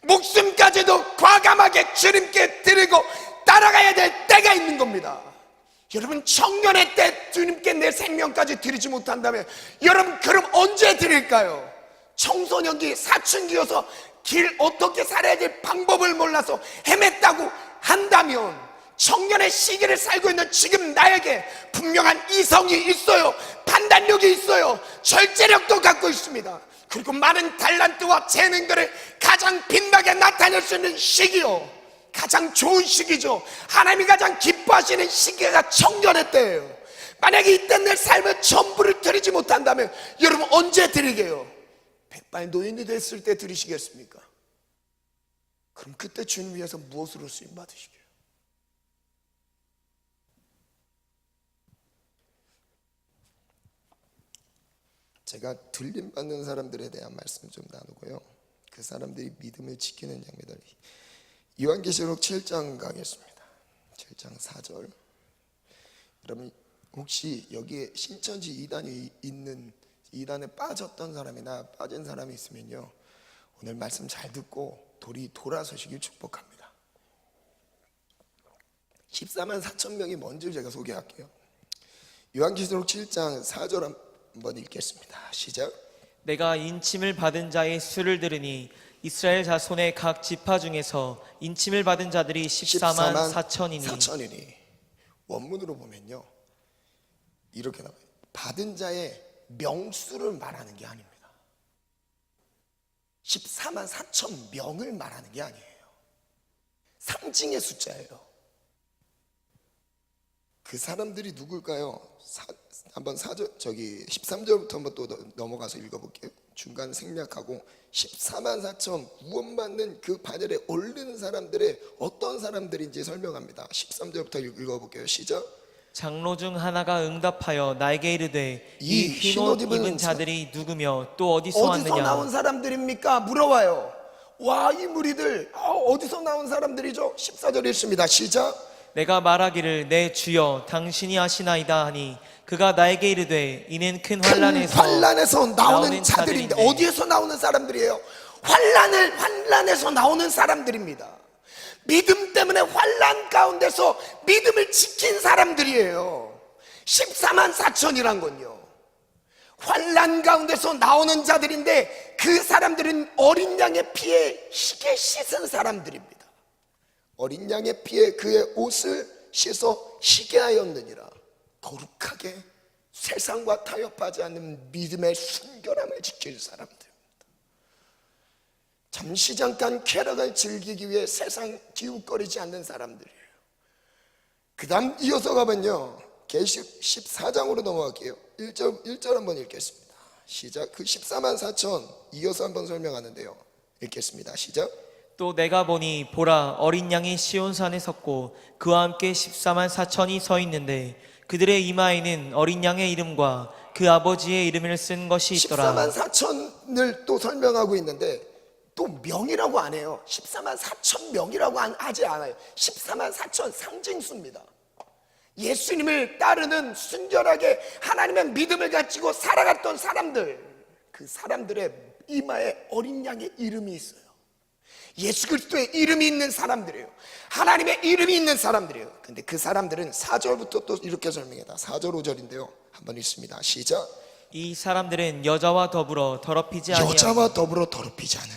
목숨까지도 과감하게 주님께 드리고 따라가야 될 때가 있는 겁니다. 여러분, 청년의 때 주님께 내 생명까지 드리지 못한다면 여러분 그럼 언제 드릴까요? 청소년기, 사춘기여서 길 어떻게 살아야 될 방법을 몰라서 헤맸다고 한다면 청년의 시기를 살고 있는 지금 나에게 분명한 이성이 있어요. 판단력이 있어요. 절제력도 갖고 있습니다. 그리고 많은 달란트와 재능들을 가장 빛나게 나타낼 수 있는 시기요, 가장 좋은 시기죠. 하나님이 가장 기뻐하시는 시기가 청년의 때예요. 만약에 이때 내 삶의 전부를 드리지 못한다면 여러분 언제 드리게요? 백발 노인이 됐을 때 드리시겠습니까? 그럼 그때 주님 위해서 무엇으로 쓰임 받으시게요? 제가 들림 받는 사람들에 대한 말씀 좀 나누고요, 그 사람들이 믿음을 지키는 장면들, 요한계시록 7장 가겠습니다. 7장 4절. 여러분 혹시 여기에 신천지 이단이 있는, 이단에 빠졌던 사람이나 빠진 사람이 있으면요, 오늘 말씀 잘 듣고 돌아서시길 축복합니다. 14만 4천 명이 뭔지 제가 소개할게요. 요한계시록 7장 4절 한번 읽겠습니다. 시작.
내가 인침을 받은 자의 수를 들으니 이스라엘 자손의 각 지파 중에서 인침을 받은 자들이 14만 4천이니.
원문으로 보면요, 이렇게 나와요. 받은 자의 명수를 말하는 게 아닙니다. 14만 4천 명을 말하는 게 아니에요. 상징의 숫자예요. 그 사람들이 누굴까요? 한번 13절부터 한번 또 넘어가서 읽어볼게요. 중간 생략하고 14만 4천 구원받는 그 바늘에 오르는 사람들의 어떤 사람들인지 설명합니다. 13절부터 읽어볼게요. 시작.
장로 중 하나가 응답하여 나에게 이르되 이 흰 옷 입은 자들이 누구며 또 어디서 왔느냐?
나온 사람들입니까? 물어봐요. 와, 이 무리들 어디서 나온 사람들이죠? 14절 읽습니다. 시작.
내가 말하기를 내 주여 당신이 아시나이다 하니 그가 나에게 이르되 이는 큰 환난에서
나오는 자들인데, 어디에서 나오는 사람들이에요? 환난에서 나오는 사람들입니다. 믿음 때문에 환난 가운데서 믿음을 지킨 사람들이에요. 14만 4천이란 건요, 환난 가운데서 나오는 자들인데 그 사람들은 어린 양의 피에 희게 씻은 사람들입니다. 어린 양의 피에 그의 옷을 씻어 희게 하였느니라. 거룩하게 세상과 타협하지 않는 믿음의 순결함을 지킬 사람들입니다. 잠시 잠깐 쾌락을 즐기기 위해 세상 기웃거리지 않는 사람들이에요. 그 다음 이어서 가면요, 계시록 14장으로 넘어갈게요. 1절 한번 읽겠습니다. 시작. 그 14만 4천 이어서 한번 설명하는데요, 읽겠습니다. 시작.
또 내가 보니 보라 어린 양이 시온산에 섰고 그와 함께 14만 4천이 서 있는데 그들의 이마에는 어린 양의 이름과 그 아버지의 이름을 쓴 것이 있더라.
14만 4천을 또 설명하고 있는데 또 명이라고 안 해요. 14만 4천 명이라고 하지 않아요. 14만 4천 상징수입니다. 예수님을 따르는 순결하게 하나님의 믿음을 가지고 살아갔던 사람들, 그 사람들의 이마에 어린 양의 이름이 있어요. 예수 그리스도의 이름이 있는 사람들이에요. 하나님의 이름이 있는 사람들이에요. 근데 그 사람들은 4절부터 또 이렇게 설명해요. 4절 5절인데요 한번 읽습니다. 시작.
이 사람들은 여자와 더불어 더럽히지 않는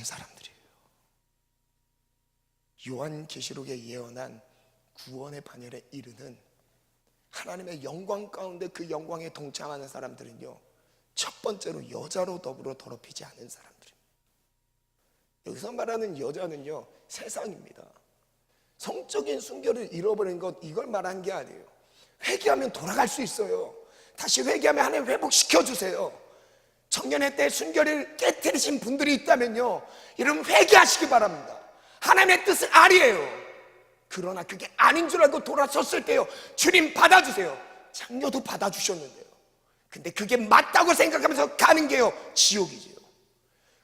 사람들이에요.
요한계시록에 예언한 구원의 반열에 이르는 하나님의 영광 가운데 그 영광에 동참하는 사람들은요, 첫 번째로 여자로 더불어 더럽히지 않은 사람들입니다. 여기서 말하는 여자는요, 세상입니다. 성적인 순결을 잃어버린 것, 이걸 말한 게 아니에요. 회개하면 돌아갈 수 있어요. 다시 회개하면 하나님 회복시켜주세요. 청년의 때 순결을 깨뜨리신 분들이 있다면요, 여러분 회개하시기 바랍니다. 하나님의 뜻은 아니에요. 그러나 그게 아닌 줄 알고 돌아섰을 때요, 주님 받아주세요. 장녀도 받아주셨는데요, 근데 그게 맞다고 생각하면서 가는 게요, 지옥이지요.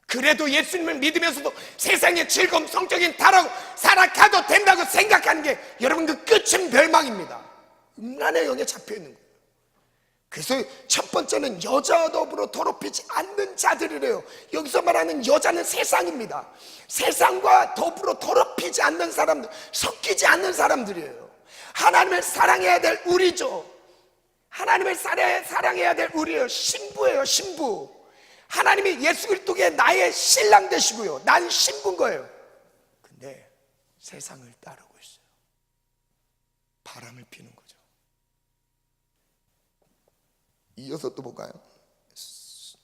그래도 예수님을 믿으면서도 세상의 즐거움, 성적인 타락 살아가도 된다고 생각하는 게 여러분 그 끝은 멸망입니다. 음란의 영에 잡혀있는 거예요. 그래서 첫 번째는 여자와 더불어 더럽히지 않는 자들이래요. 여기서 말하는 여자는 세상입니다. 세상과 더불어 더럽히지 않는 사람들, 섞이지 않는 사람들이에요. 하나님을 사랑해야 될 우리죠. 하나님을 사랑해야 될 우리예요. 신부예요, 신부. 하나님이 예수 그리스도의 나의 신랑 되시고요, 난 신부인 거예요. 근데 세상을 따르고 있어요. 바람을 피는 거죠. 이어서 또 볼까요?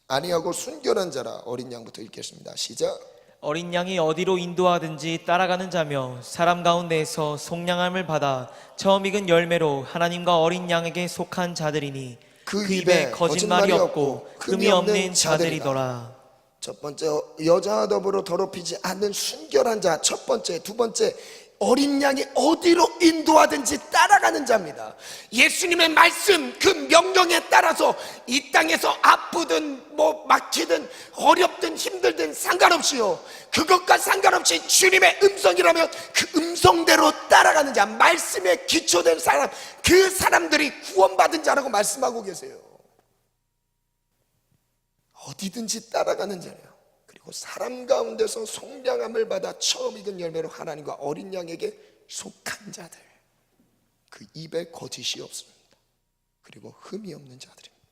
아니하고 순결한 자라. 어린 양부터 읽겠습니다. 시작.
어린 양이 어디로 인도하든지 따라가는 자며 사람 가운데에서 속량함을 받아 처음 익은 열매로 하나님과 어린 양에게 속한 자들이니 그 입에 거짓말이 없고 흠이 없는 자들이더라.
첫 번째, 여자와 더불어 더럽히지 않는 순결한 자. 첫 번째. 두 번째, 어린 양이 어디로 인도하든지 따라가는 자입니다. 예수님의 말씀, 그 명령에 따라서 이 땅에서 아프든 막히든 어렵든 힘들든 상관없이요, 그것과 상관없이 주님의 음성이라면 그 음성대로 따라가는 자, 말씀에 기초된 사람, 그 사람들이 구원받은 자라고 말씀하고 계세요. 어디든지 따라가는 자예요. 그리고 사람 가운데서 속량함을 받아 처음 익은 열매로 하나님과 어린 양에게 속한 자들, 그 입에 거짓이 없습니다. 그리고 흠이 없는 자들입니다.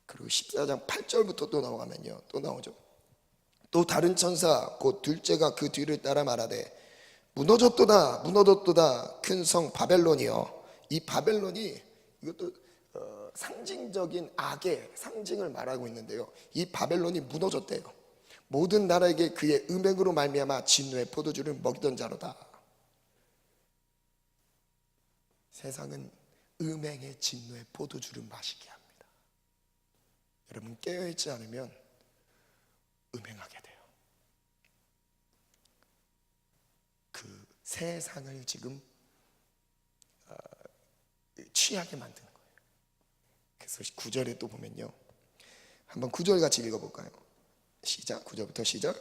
그리고 14장 8절부터 또 넘어가면요, 또 나오죠. 또 다른 천사 곧 둘째가 그 뒤를 따라 말하되 무너졌도다 무너졌도다 큰 성 바벨론이여. 이 바벨론이 이것도 상징적인 악의 상징을 말하고 있는데요, 이 바벨론이 무너졌대요. 모든 나라에게 그의 음행으로 말미암아 진노의 포도주를 먹이던 자로다. 세상은 음행의 진노의 포도주를 마시게 합니다. 여러분 깨어있지 않으면 음행하게 돼요. 그 세상을 지금 취하게 만드는 거예요. 그래서 9절에 또 보면요, 한번 9절 같이 읽어볼까요? 시작. 9절부터 시작.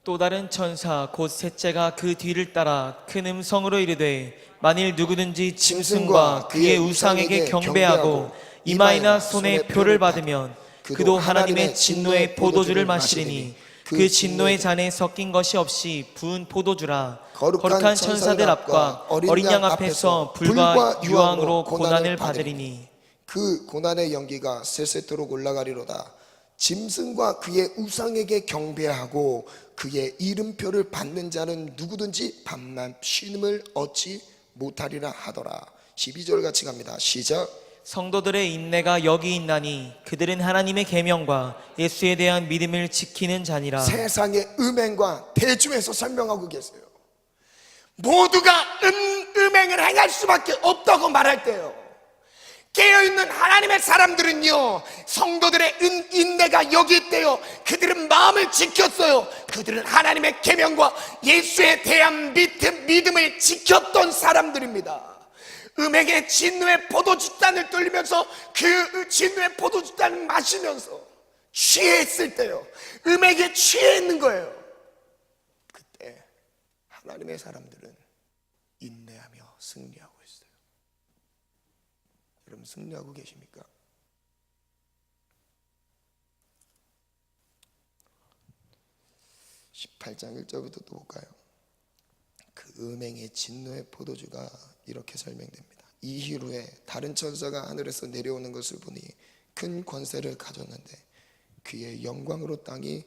또 다른 천사 곧 셋째가 그 뒤를 따라 큰 음성으로 이르되 만일 누구든지 짐승과 그의 우상에게 경배하고 이마이나 손에 표를 받으면 그도 하나님의 진노의 포도주를 마시리니 그 진노의 잔에 섞인 것이 없이 부은 포도주라. 거룩한 천사들 앞과 어린 양 앞에서 불과 유황으로 고난을 받으리니
그 고난의 연기가 세세토록 올라가리로다. 짐승과 그의 우상에게 경배하고 그의 이름표를 받는 자는 누구든지 밤낮 쉼을 얻지 못하리라 하더라. 12절 같이 갑니다. 시작.
성도들의 인내가 여기 있나니 그들은 하나님의 계명과 예수에 대한 믿음을 지키는 자니라.
세상의 음행과 대조해서 설명하고 계세요. 모두가 음행을 행할 수밖에 없다고 말할 때요, 깨어있는 하나님의 사람들은요, 성도들의 인내가 여기 있대요. 그들은 마음을 지켰어요. 그들은 하나님의 계명과 예수에 대한 믿음을 지켰던 사람들입니다. 음행의 진노의 포도주잔을 돌리면서 그 진노의 포도주잔을 마시면서 취해 있을 때요, 음행에 취해 있는 거예요. 그때 하나님의 사람들은 인내하며 승리하고 있어요. 여러분 승리하고 계십니까? (18장 1절부터) 또 볼까요? 그 음행의 진노의 포도주가 이렇게 설명됩니다. 이 후에 다른 천사가 하늘에서 내려오는 것을 보니 큰 권세를 가졌는데 그의 영광으로 땅이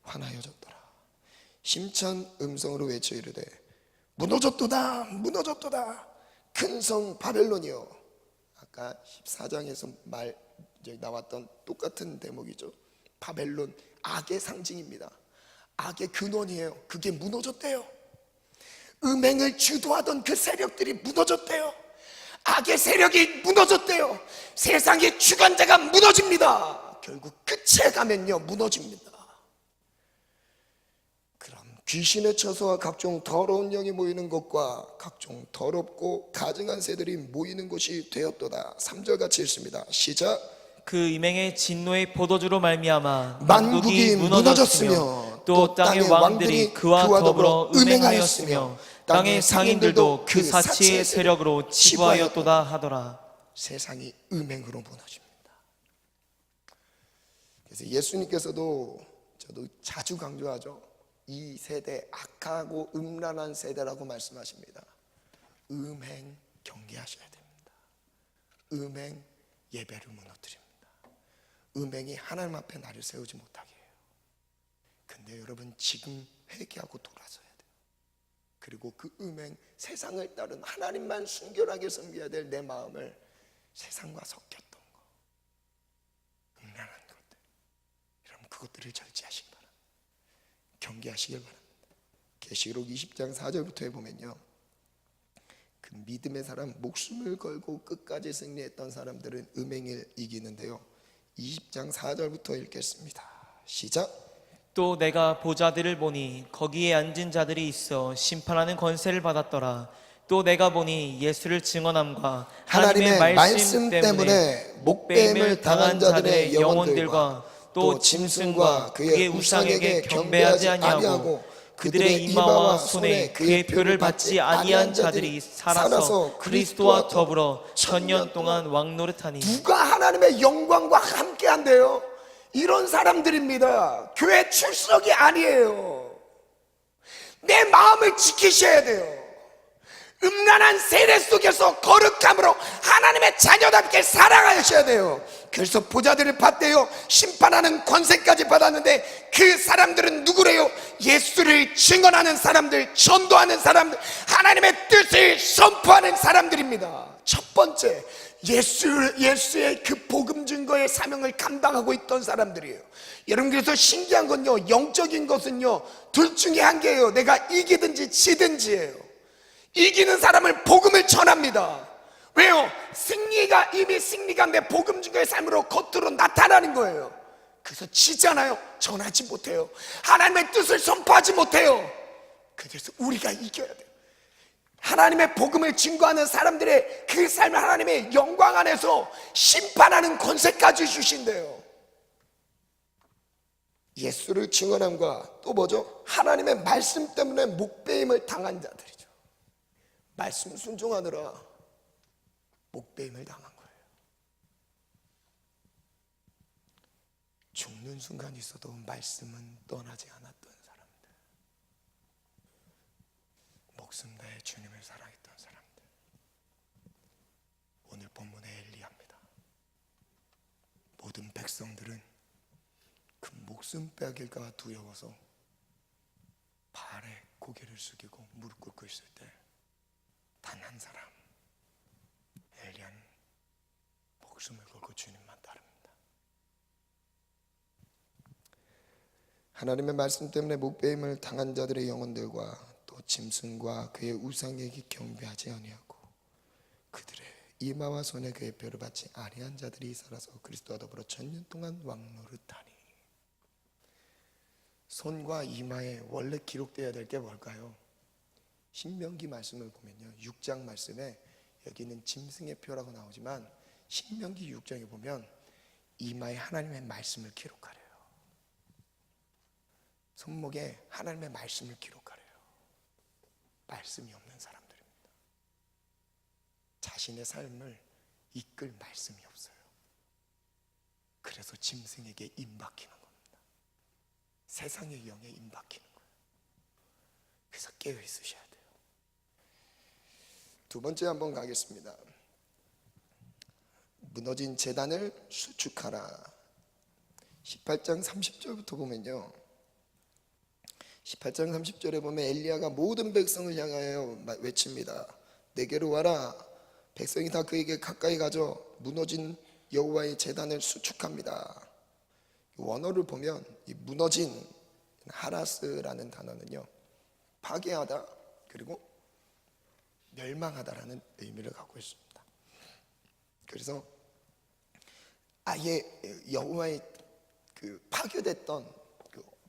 환하여졌더라. 힘찬 음성으로 외쳐 이르되 무너졌도다 무너졌도다 큰 성 바벨론이여. 아까 14장에서 이제 나왔던 똑같은 대목이죠. 바벨론, 악의 상징입니다. 악의 근원이에요. 그게 무너졌대요. 음행을 주도하던 그 세력들이 무너졌대요. 악의 세력이 무너졌대요. 세상의 주관자가 무너집니다. 결국 끝에 가면요, 무너집니다. 그럼 귀신의 처소와 각종 더러운 영이 모이는 것과 각종 더럽고 가증한 새들이 모이는 곳이 되었도다. 3절 같이 읽습니다. 시작.
그 임행의 진노의 포도주로 말미암아
만국이 무너졌으며
또 땅의 왕들이 그와 더불어 음행하였으며 땅의 상인들도 그 사치의 세력으로 치부하였도다 하더라.
세상이 음행으로 무너집니다. 그래서 예수님께서도, 저도 자주 강조하죠. 이 세대 악하고 음란한 세대라고 말씀하십니다. 음행 경계하셔야 됩니다. 음행 예배를 무너뜨립니다. 음행이 하나님 앞에 나를 세우지 못하게 해요. 근데 여러분, 지금 회개하고 돌아서야 돼요. 그리고 그 음행, 세상을 따른 하나님만 순결하게 섬겨야 될 내 마음을 세상과 섞였던 거, 음란한 것들, 여러분 그것들을 절제하시기 바랍니다. 경계하시길 바랍니다. 계시록 20장 4절부터 해보면요, 그 믿음의 사람, 목숨을 걸고 끝까지 승리했던 사람들은 음행을 이기는데요, 20장 4절부터 읽겠습니다. 시작.
또 내가 보좌들을 보니 거기에 앉은 자들이 있어 심판하는 권세를 받았더라. 또 내가 보니 예수를 증언함과
하나님의 말씀 때문에 목배임을 당한 자들의 영혼들과 또 짐승과 그의 우상에게 경배하지 아니하고 그들의 이마와 손에 그의 표를 받지 아니한 자들이 살아서 그리스도와 더불어 천년 동안 왕노릇하니. 누가 하나님의 영광과 함께 한대요? 이런 사람들입니다. 교회 출석이 아니에요. 내 마음을 지키셔야 돼요. 음란한 세대 속에서 거룩함으로 하나님의 자녀답게 살아가셔야 돼요. 그래서 보좌들을 받대요. 심판하는 권세까지 받았는데 그 사람들은 누구래요? 예수를 증언하는 사람들, 전도하는 사람들, 하나님의 뜻을 선포하는 사람들입니다. 첫 번째, 예수의 그 복음 증거의 사명을 감당하고 있던 사람들이에요. 여러분, 그래서 신기한 건요, 영적인 것은요, 둘 중에 한 개예요. 내가 이기든지 지든지예요. 이기는 사람을 복음을 전합니다. 왜요? 이미 승리가 내 복음 증거의 삶으로 겉으로 나타나는 거예요. 그래서 지잖아요. 전하지 못해요. 하나님의 뜻을 선포하지 못해요. 그래서 우리가 이겨야 돼요. 하나님의 복음을 증거하는 사람들의 그 삶을 하나님의 영광 안에서 심판하는 권세까지 주신대요. 예수를 증언함과 또 뭐죠? 하나님의 말씀 때문에 목배임을 당한 자들이죠. 말씀 순종하느라 목배임을 당한 거예요. 죽는 순간 있어도 말씀은 떠나지 않았던 사람들, 목숨 다해 주님을 사랑했던 사람들. 오늘 본문의 엘리야입니다. 모든 백성들은 그 목숨 빼앗길까 봐 두려워서 발에 고개를 숙이고 무릎 꿇고 있을 때 단 한 사람, 엘리야는 목숨을 걸고 주님만 따릅니다. 하나님의 말씀 때문에 목배임을 당한 자들의 영혼들과 또 짐승과 그의 우상에게 경배하지 아니하고 그들의 이마와 손에 그의 뼈를 받지 아니한 자들이 살아서 그리스도와 더불어 천년 동안 왕노릇하니. 손과 이마에 원래 기록되어야 될 게 뭘까요? 신명기 말씀을 보면요, 6장 말씀에 여기는 짐승의 표라고 나오지만 신명기 6장에 보면 이마에 하나님의 말씀을 기록하래요. 손목에 하나님의 말씀을 기록하래요. 말씀이 없는 사람들입니다. 자신의 삶을 이끌 말씀이 없어요. 그래서 짐승에게 임박히는 겁니다. 세상의 영에 임박히는 거예요. 그래서 깨어 있으셔야 돼요. 두 번째 한번 가겠습니다. 무너진 제단을 수축하라. 18장 30절부터 보면요, 18장 30절에 보면 엘리야가 모든 백성을 향하여 외칩니다. 내게로 와라. 백성이 다 그에게 가까이 가져 무너진 여호와의 제단을 수축합니다. 원어를 보면 이 무너진 하라스라는 단어는요, 파괴하다 그리고 멸망하다라는 의미를 갖고 있습니다. 그래서 아예 여호와의 그 파괴됐던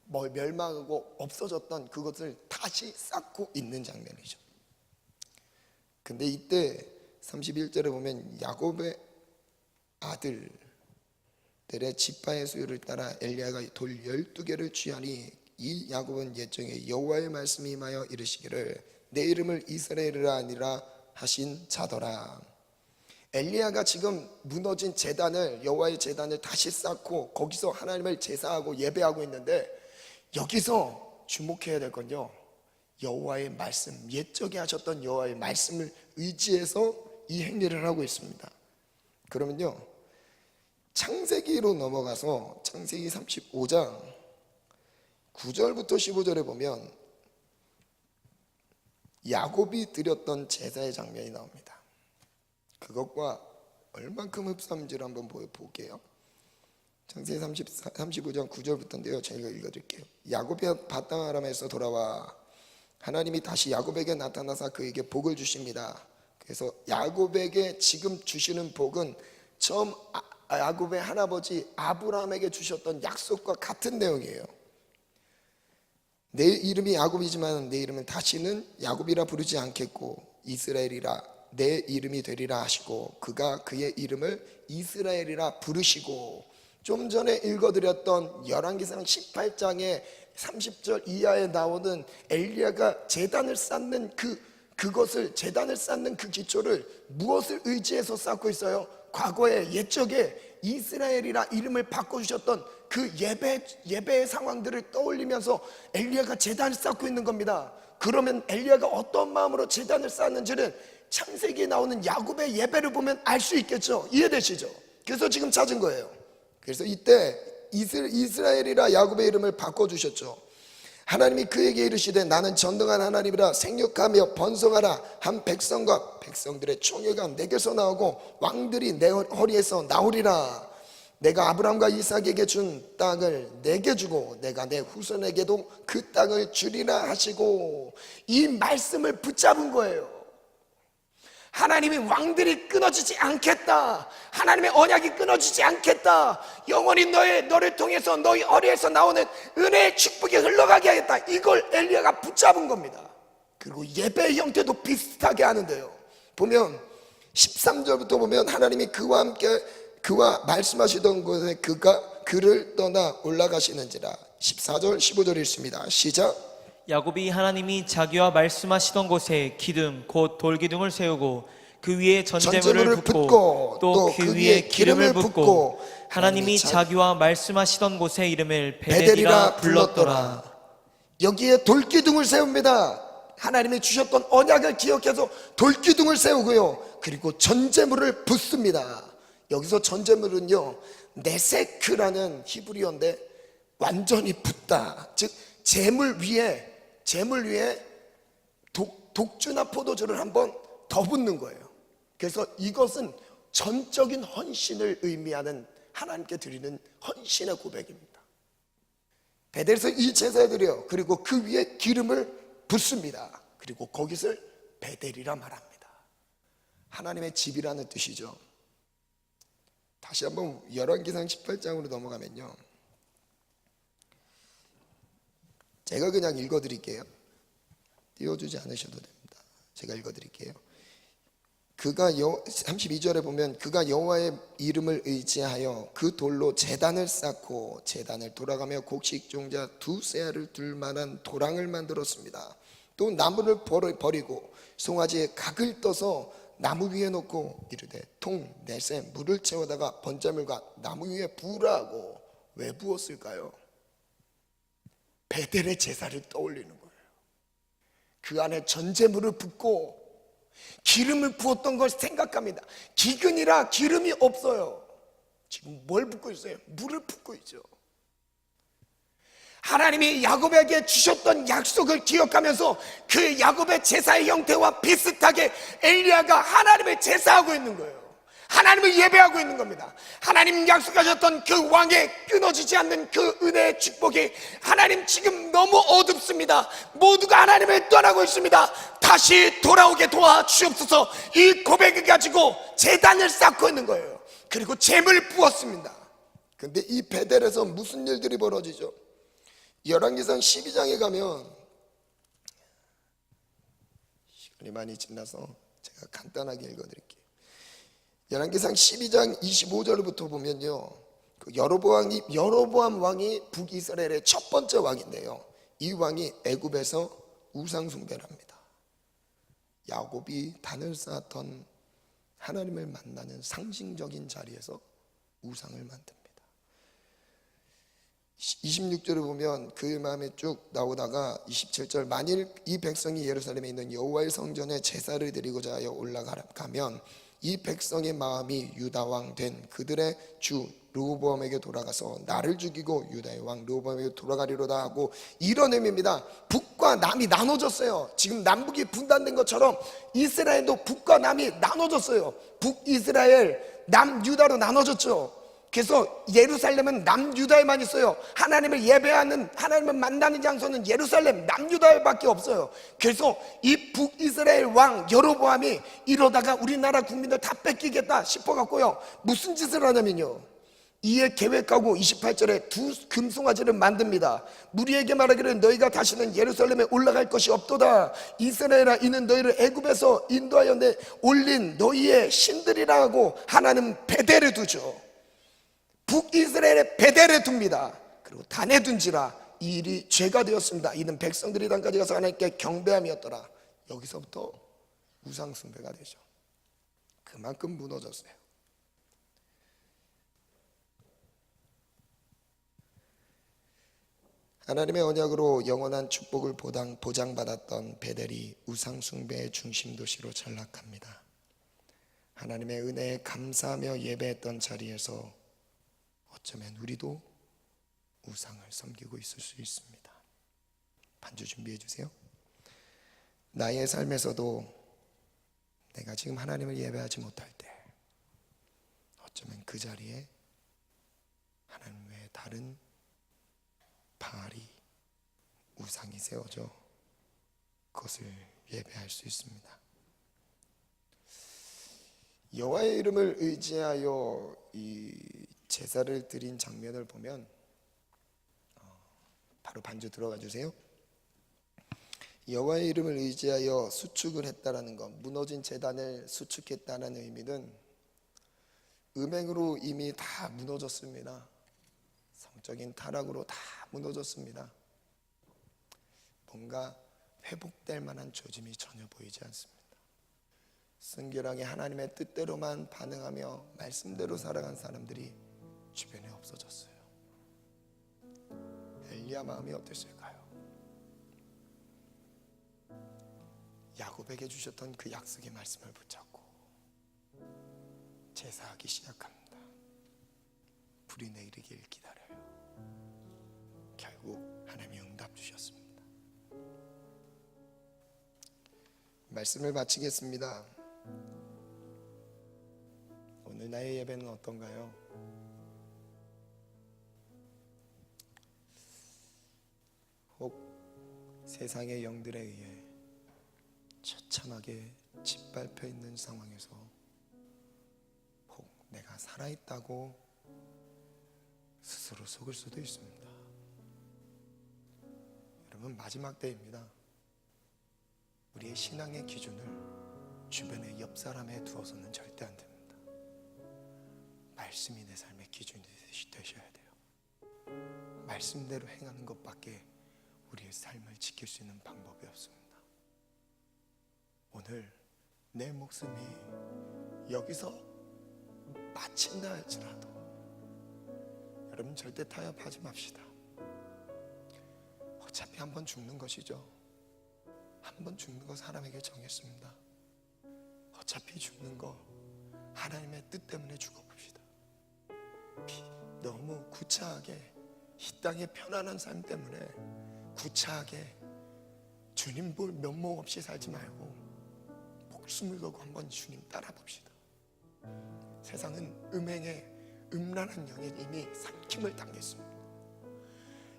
멸망하고 없어졌던 그것을 다시 쌓고 있는 장면이죠. 근데 이때 31절에 보면 야곱의 아들들의 지파의 수요를 따라 엘리야가 돌 12개를 취하니 이 야곱은 옛적에 여호와의 말씀이 임하여 이르시기를 내 이름을 이스라엘이라 아니라 하신 자더라. 엘리야가 지금 무너진 제단을, 여호와의 제단을 다시 쌓고 거기서 하나님을 제사하고 예배하고 있는데, 여기서 주목해야 될 건요, 여호와의 말씀, 옛적에 하셨던 여호와의 말씀을 의지해서 이 행위를 하고 있습니다. 그러면요, 창세기로 넘어가서 창세기 35장 9절부터 15절에 보면 야곱이 드렸던 제사의 장면이 나옵니다. 그것과 얼만큼 흡사한지를 한번 볼게요. 창세기 35장 9절부터인데요, 제가 읽어드릴게요. 야곱이 바단 아람에서 돌아와 하나님이 다시 야곱에게 나타나사 그에게 복을 주십니다. 그래서 야곱에게 지금 주시는 복은 처음 야곱의 할아버지 아브라함에게 주셨던 약속과 같은 내용이에요. 내 이름이 야곱이지만 내 이름은 다시는 야곱이라 부르지 않겠고 이스라엘이라 내 이름이 되리라 하시고 그가 그의 이름을 이스라엘이라 부르시고, 좀 전에 읽어드렸던 열왕기상 18장의 30절 이하에 나오는 엘리야가 제단을 쌓는 그것을, 제단을 쌓는 그 기초를 무엇을 의지해서 쌓고 있어요? 과거에 옛적에 이스라엘이라 이름을 바꿔주셨던 그 예배의 상황들을 떠올리면서 엘리야가 제단을 쌓고 있는 겁니다. 그러면 엘리야가 어떤 마음으로 제단을 쌓는지는 창세기에 나오는 야곱의 예배를 보면 알 수 있겠죠. 이해되시죠? 그래서 지금 찾은 거예요. 그래서 이때 이스라엘이라 야곱의 이름을 바꿔주셨죠. 하나님이 그에게 이르시되 나는 전능한 하나님이라 생육하며 번성하라. 한 백성과 백성들의 총회가 내게서 나오고 왕들이 내 허리에서 나오리라. 내가 아브라함과 이삭에게 준 땅을 내게 주고 내가 내 후손에게도 그 땅을 주리라 하시고, 이 말씀을 붙잡은 거예요. 하나님이 왕들이 끊어지지 않겠다, 하나님의 언약이 끊어지지 않겠다, 영원히 너를 통해서 너희 허리에서 나오는 은혜의 축복이 흘러가게 하겠다, 이걸 엘리야가 붙잡은 겁니다. 그리고 예배의 형태도 비슷하게 하는데요, 보면 13절부터 보면 하나님이 그와 말씀하시던 곳에 그를 떠나 올라가시는지라. 14절 15절 읽습니다. 시작.
야곱이 하나님이 자기와 말씀하시던 곳에 기둥 곧 돌기둥을 세우고 그 위에 전제물을 붓고 또 그 위에 기름을 붓고 하나님이 자기와 말씀하시던 곳의 이름을 베델이라 불렀더라.
여기에 돌기둥을 세웁니다. 하나님이 주셨던 언약을 기억해서 돌기둥을 세우고요, 그리고 전제물을 붓습니다. 여기서 전제물은요, 네세크라는 히브리어인데 완전히 붓다, 즉 제물 위에 독주나 포도주를 한번 더 붓는 거예요. 그래서 이것은 전적인 헌신을 의미하는, 하나님께 드리는 헌신의 고백입니다. 베델에서 이 제사를 드려요. 그리고 그 위에 기름을 붓습니다. 그리고 거기를 베델이라 말합니다. 하나님의 집이라는 뜻이죠. 다시 한번 열왕기상 18장으로 넘어가면요, 제가 그냥 읽어드릴게요. 띄워주지 않으셔도 됩니다. 제가 읽어드릴게요. 32절에 보면 그가 여호와의 이름을 의지하여 그 돌로 제단을 쌓고 제단을 돌아가며 곡식 종자 2세알을 둘 만한 도랑을 만들었습니다. 또 나무를 버리고 송아지에 각을 떠서 나무 위에 놓고 이르되 통 넷에 물을 채워다가 번제물과 나무 위에 부으라 하고. 왜 부었을까요? 베델의 제사를 떠올리는 거예요. 그 안에 전제물을 붓고 기름을 부었던 걸 생각합니다. 기근이라 기름이 없어요. 지금 뭘 붓고 있어요? 물을 붓고 있죠. 하나님이 야곱에게 주셨던 약속을 기억하면서 그 야곱의 제사의 형태와 비슷하게 엘리야가 하나님을 제사하고 있는 거예요. 하나님을 예배하고 있는 겁니다. 하나님 약속하셨던 그 왕의 끊어지지 않는 그 은혜의 축복이, 하나님 지금 너무 어둡습니다. 모두가 하나님을 떠나고 있습니다. 다시 돌아오게 도와주옵소서. 이 고백을 가지고 제단을 쌓고 있는 거예요. 그리고 잼을 부었습니다. 근데 이 베델에서 무슨 일들이 벌어지죠? 열왕기상 12장에 가면, 시간이 많이 지나서 제가 간단하게 읽어드릴게요. 열왕기상 12장 25절부터 보면요, 그 여로보암 왕이 북이스라엘의 첫 번째 왕인데요, 이 왕이 애굽에서 우상 숭배를 합니다. 야곱이 단을 쌓았던 하나님을 만나는 상징적인 자리에서 우상을 만듭니다. 26절을 보면 그 마음에 쭉 나오다가 27절, 만일 이 백성이 예루살렘에 있는 여호와의 성전에 제사를 드리고자 하여 올라가면 이 백성의 마음이 유다 왕 된 그들의 주 르호보암에게 돌아가서 나를 죽이고 유다의 왕 르호보암에게 돌아가리로다 하고, 이런 의미입니다. 북과 남이 나눠졌어요. 지금 남북이 분단된 것처럼 이스라엘도 북과 남이 나눠졌어요. 북이스라엘, 남유다로 나눠졌죠. 그래서 예루살렘은 남유다에만 있어요. 하나님을 예배하는, 하나님을 만나는 장소는 예루살렘, 남유다에밖에 없어요. 그래서 이 북이스라엘 왕 여로보암이 이러다가 우리나라 국민들 다 뺏기겠다 싶어갖고요, 무슨 짓을 하냐면요, 이에 계획하고 28절에 두 금송아지를 만듭니다. 무리에게 말하기를 너희가 다시는 예루살렘에 올라갈 것이 없도다. 이스라엘아, 이는 너희를 애굽에서 인도하여 내 올린 너희의 신들이라 하고, 하나는 베델에 두죠. 북이스라엘의 베델에 둡니다. 그리고 단에 둔지라 이 일이 죄가 되었습니다. 이는 백성들이 단까지 가서 하나님께 경배함이었더라. 여기서부터 우상 숭배가 되죠. 그만큼 무너졌어요. 하나님의 언약으로 영원한 축복을 보장받았던 베델이 우상 숭배의 중심 도시로 전락합니다. 하나님의 은혜에 감사하며 예배했던 자리에서 어쩌면 우리도 우상을 섬기고 있을 수 있습니다. 반주 준비해 주세요. 나의 삶에서도 내가 지금 하나님을 예배하지 못할 때 어쩌면 그 자리에 하나님 외에 다른 바알이, 우상이 세워져 그것을 예배할 수 있습니다. 여호와의 이름을 의지하여 이 제사를 드린 장면을 보면, 바로 반주 들어가 주세요. 여호와의 이름을 의지하여 수축을 했다라는 것, 무너진 제단을 수축했다는 의미는 음행으로 이미 다 무너졌습니다. 성적인 타락으로 다 무너졌습니다. 뭔가 회복될 만한 조짐이 전혀 보이지 않습니다. 순결하게 하나님의 뜻대로만 반응하며 말씀대로 살아간 사람들이 주변에 없어졌어요. 엘리야 마음이 어땠을까요? 야곱에게 주셨던 그 약속의 말씀을 붙잡고 제사하기 시작합니다. 불이 내리길 기다려요. 결국 하나님이 응답 주셨습니다. 말씀을 마치겠습니다. 오늘 나의 예배는 어떤가요? 혹 세상의 영들에 의해 처참하게 짓밟혀 있는 상황에서 혹 내가 살아있다고 스스로 속을 수도 있습니다. 여러분, 마지막 때입니다. 우리의 신앙의 기준을 주변의 옆 사람에 두어서는 절대 안 됩니다. 말씀이 내 삶의 기준이 되셔야 돼요. 말씀대로 행하는 것밖에 우리의 삶을 지킬 수 있는 방법이 없습니다. 오늘 내 목숨이 여기서 마친다 할지라도 여러분 절대 타협하지 맙시다. 어차피 한 번 죽는 것이죠. 한 번 죽는 거 사람에게 정했습니다. 어차피 죽는 거 하나님의 뜻 때문에 죽어봅시다. 너무 구차하게 이 땅의 편안한 삶 때문에 구차하게 주님 볼 면목 없이 살지 말고 목숨을 걸고 한번 주님 따라 봅시다. 세상은 음행의 음란한 영에 이미 삼킴을 당했습니다.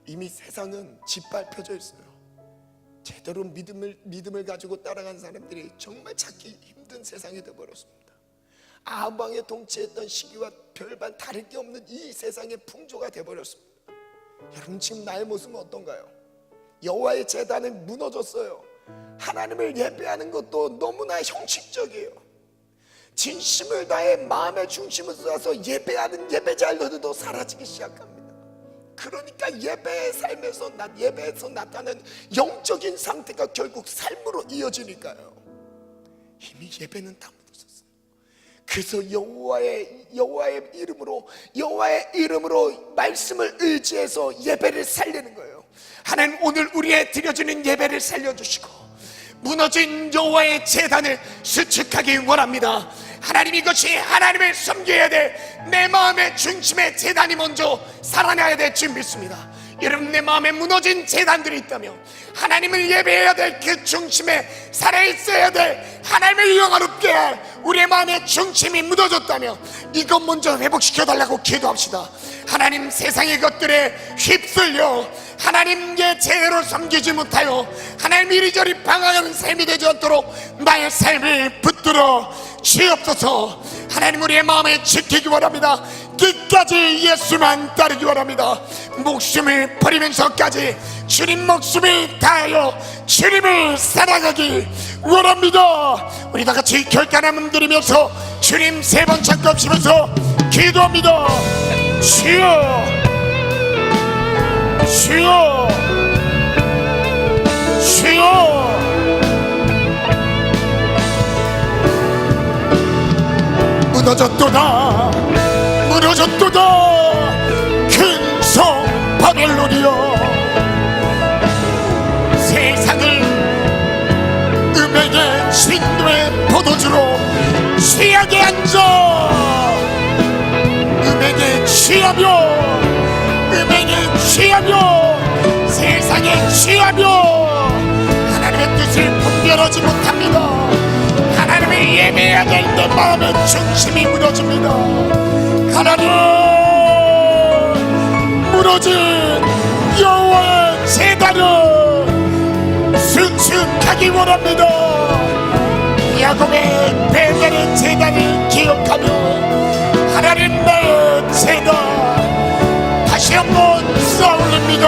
이미 세상은 짓밟혀져 있어요. 제대로 믿음을 가지고 따라간 사람들이 정말 찾기 힘든 세상이 되어버렸습니다. 아방에 통치했던 시기와 별반 다를 게 없는 이 세상의 풍조가 되어버렸습니다. 여러분, 지금 나의 모습은 어떤가요? 여호와의 제단은 무너졌어요. 하나님을 예배하는 것도 너무나 형식적이에요. 진심을 다해 마음의 중심을 쏟아서 예배하는 예배자들도 사라지기 시작합니다. 그러니까 예배에서 나타나는 영적인 상태가 결국 삶으로 이어지니까요. 이미 예배는 다 묻었었어요. 그래서 여호와의 이름으로 말씀을 의지해서 예배를 살리는 거예요. 하나님, 오늘 우리의 드려지는 예배를 살려주시고 무너진 여호와의 제단을 수축하기 원합니다. 하나님, 이것이 하나님을 섬겨야 될 내 마음의 중심의 제단이 먼저 살아나야 될 줄 믿습니다. 여러분, 내 마음에 무너진 제단들이 있다면, 하나님을 예배해야 될 그 중심에 살아있어야 될 하나님을 영화롭게 할 우리의 마음의 중심이 무너졌다면 이것 먼저 회복시켜달라고 기도합시다. 하나님, 세상의 것들에 휩쓸려 하나님께 제대로 섬기지 못하여 하나님 이리저리 방황하는 삶이 되지 않도록 나의 삶을 붙들어 주옵소서. 하나님, 우리의 마음에 지키기 원합니다. 끝까지 예수만 따르기 원합니다. 목숨을 버리면서까지 주님 목숨을 다하여 주님을 사랑하기 원합니다. 우리 다 같이 결단함을 드리면서 주님 세 번 잠깐치면서 기도합니다. 주여, 주여, 주여. 무너졌도다, 무너졌도다, 큰 성 바벨론이여. 세상을 음행의 진노의 포도주로 취하게 앉아 음행에 취하며, 음행에 취하며, 세상에 취하며 하나님의 뜻을 분별하지 못합니다. 하나님을 예배해야 될 내 마음의 중심이 무너집니다. 하나님, 무너진 여호와의 제단을 수축하기 원합니다. 야곱의 배달의 제단을 기억하며 하나님, 나의 제단 다시 한번 쌓아올립니다.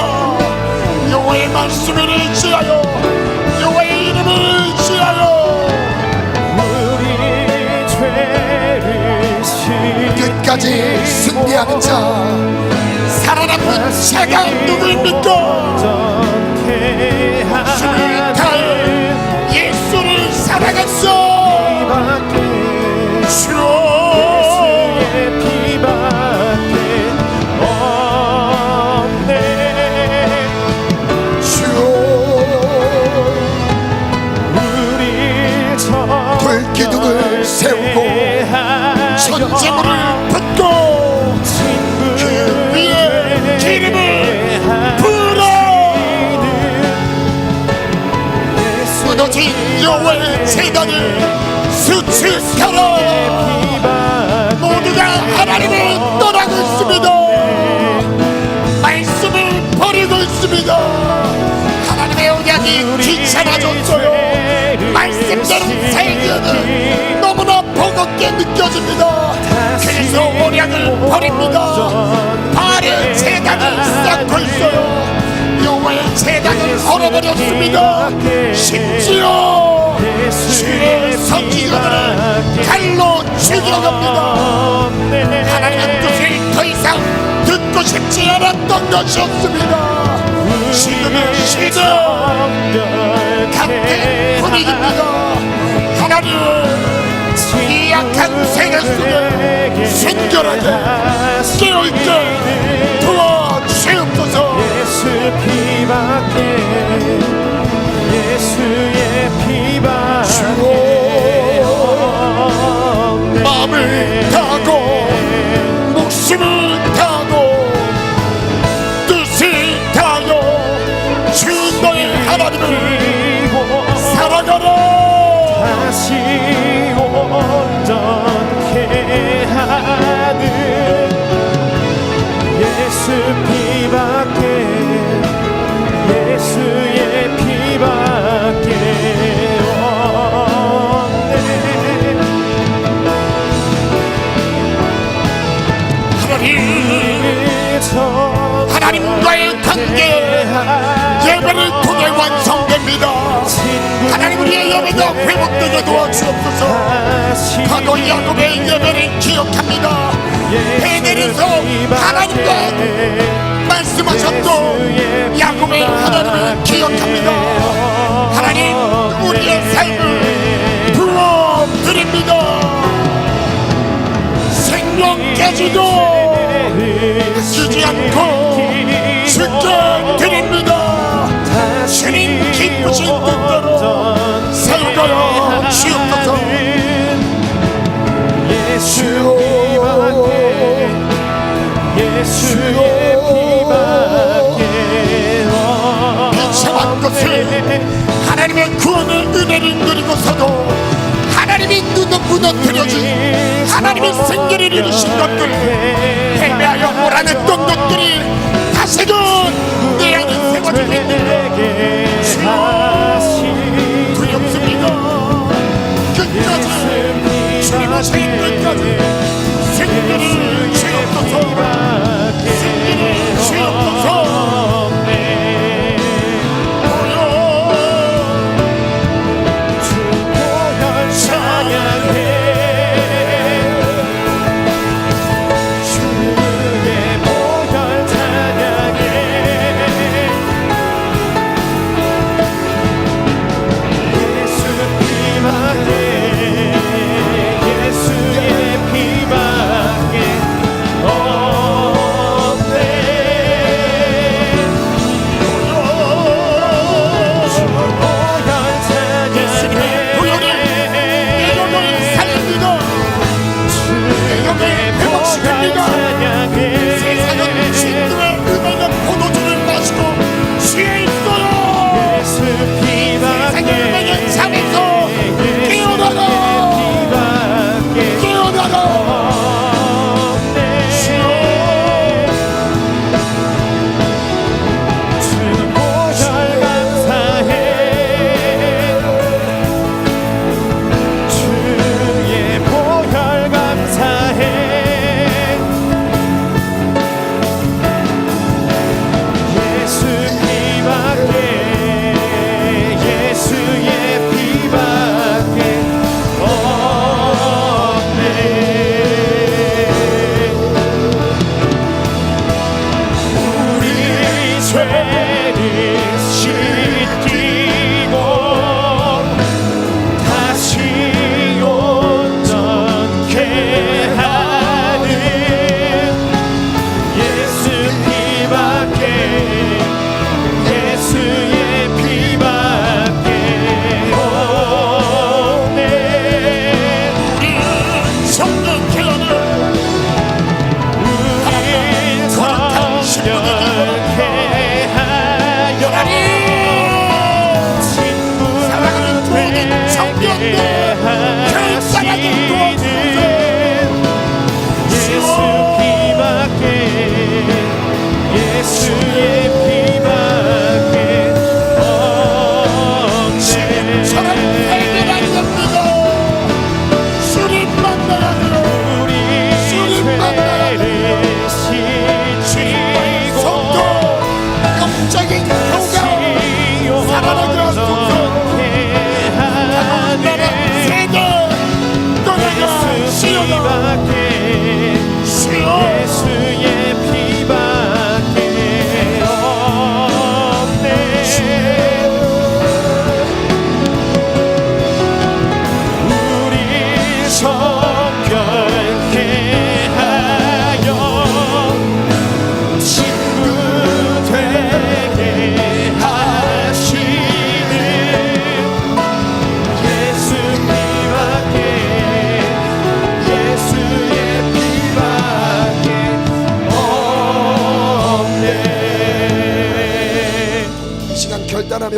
여호와의 말씀을 의지하여, 여호와의 이름을 의지하여 끝까지 승리하는 자, 살아남은 자가 누구입니까? 목숨을 다해 예수를 사랑했어.
예수의 피밖에 없네.
주여,
우리
불기둥을 세우고 전제물을 붓고 그 위에 기름을 부어 무너진 여호와의 제단을 수축하라. 모두가 하나님을 떠나고 있습니다. 말씀을 버리고 있습니다. 하나님의 언약이 귀찮아졌어요. 말씀대로 살기에는 너무나 버겁게 느껴집니다. 그래서 언약을 버립니다. 발의 제단을 쌓고 있어요. 여호와의 제단을 걸어버렸습니다. 심지어 주의 선지자들을 칼로 죽여갑니다. 하나님의 뜻을 더 이상 듣고 싶지 않았던 것이었습니다. 지금의 시대 같은 분위기입니다. 하나님, 이 약한 세계 속에 순결하게 깨어있게 도와주옵소서.
예수 피밖에, 예수의 피밖에
마음을 다하고 목숨을 다하고
하나님을 사랑하라.
다시 온전케 하는 예수 피밖에 예수의 피밖에 없네.
하나님과의 관계 예배를 통해 완성됩니다. 하나님 우리의 예배가 회복되게 도와주옵소서. 과거 야곱의 예배를 기억합니다. 베델에서 하나님과 말씀하셨고 야곱의 하나님을 기억합니다. 하나님 우리의 삶을 부어드립니다. 생명 깨지도 아끼지 않고 죽게 드립니다. 주님 기쁘신 뜻대로 사용하여 주옵소서.
예수의 피밖에
비참한 것을 하나님의 구원의 은혜를 누리고서도 하나님이 무너뜨려진 하나님의 생기를 이루신 것들 패배하여 몰아냈던 것들이 다시금 내 안에 세워지고 있는데 주여 두렵습니다. 끝까지 주님 오시는 끝까지 승리를 주옵소서. 승리를 주옵소서.
예수의 피밖에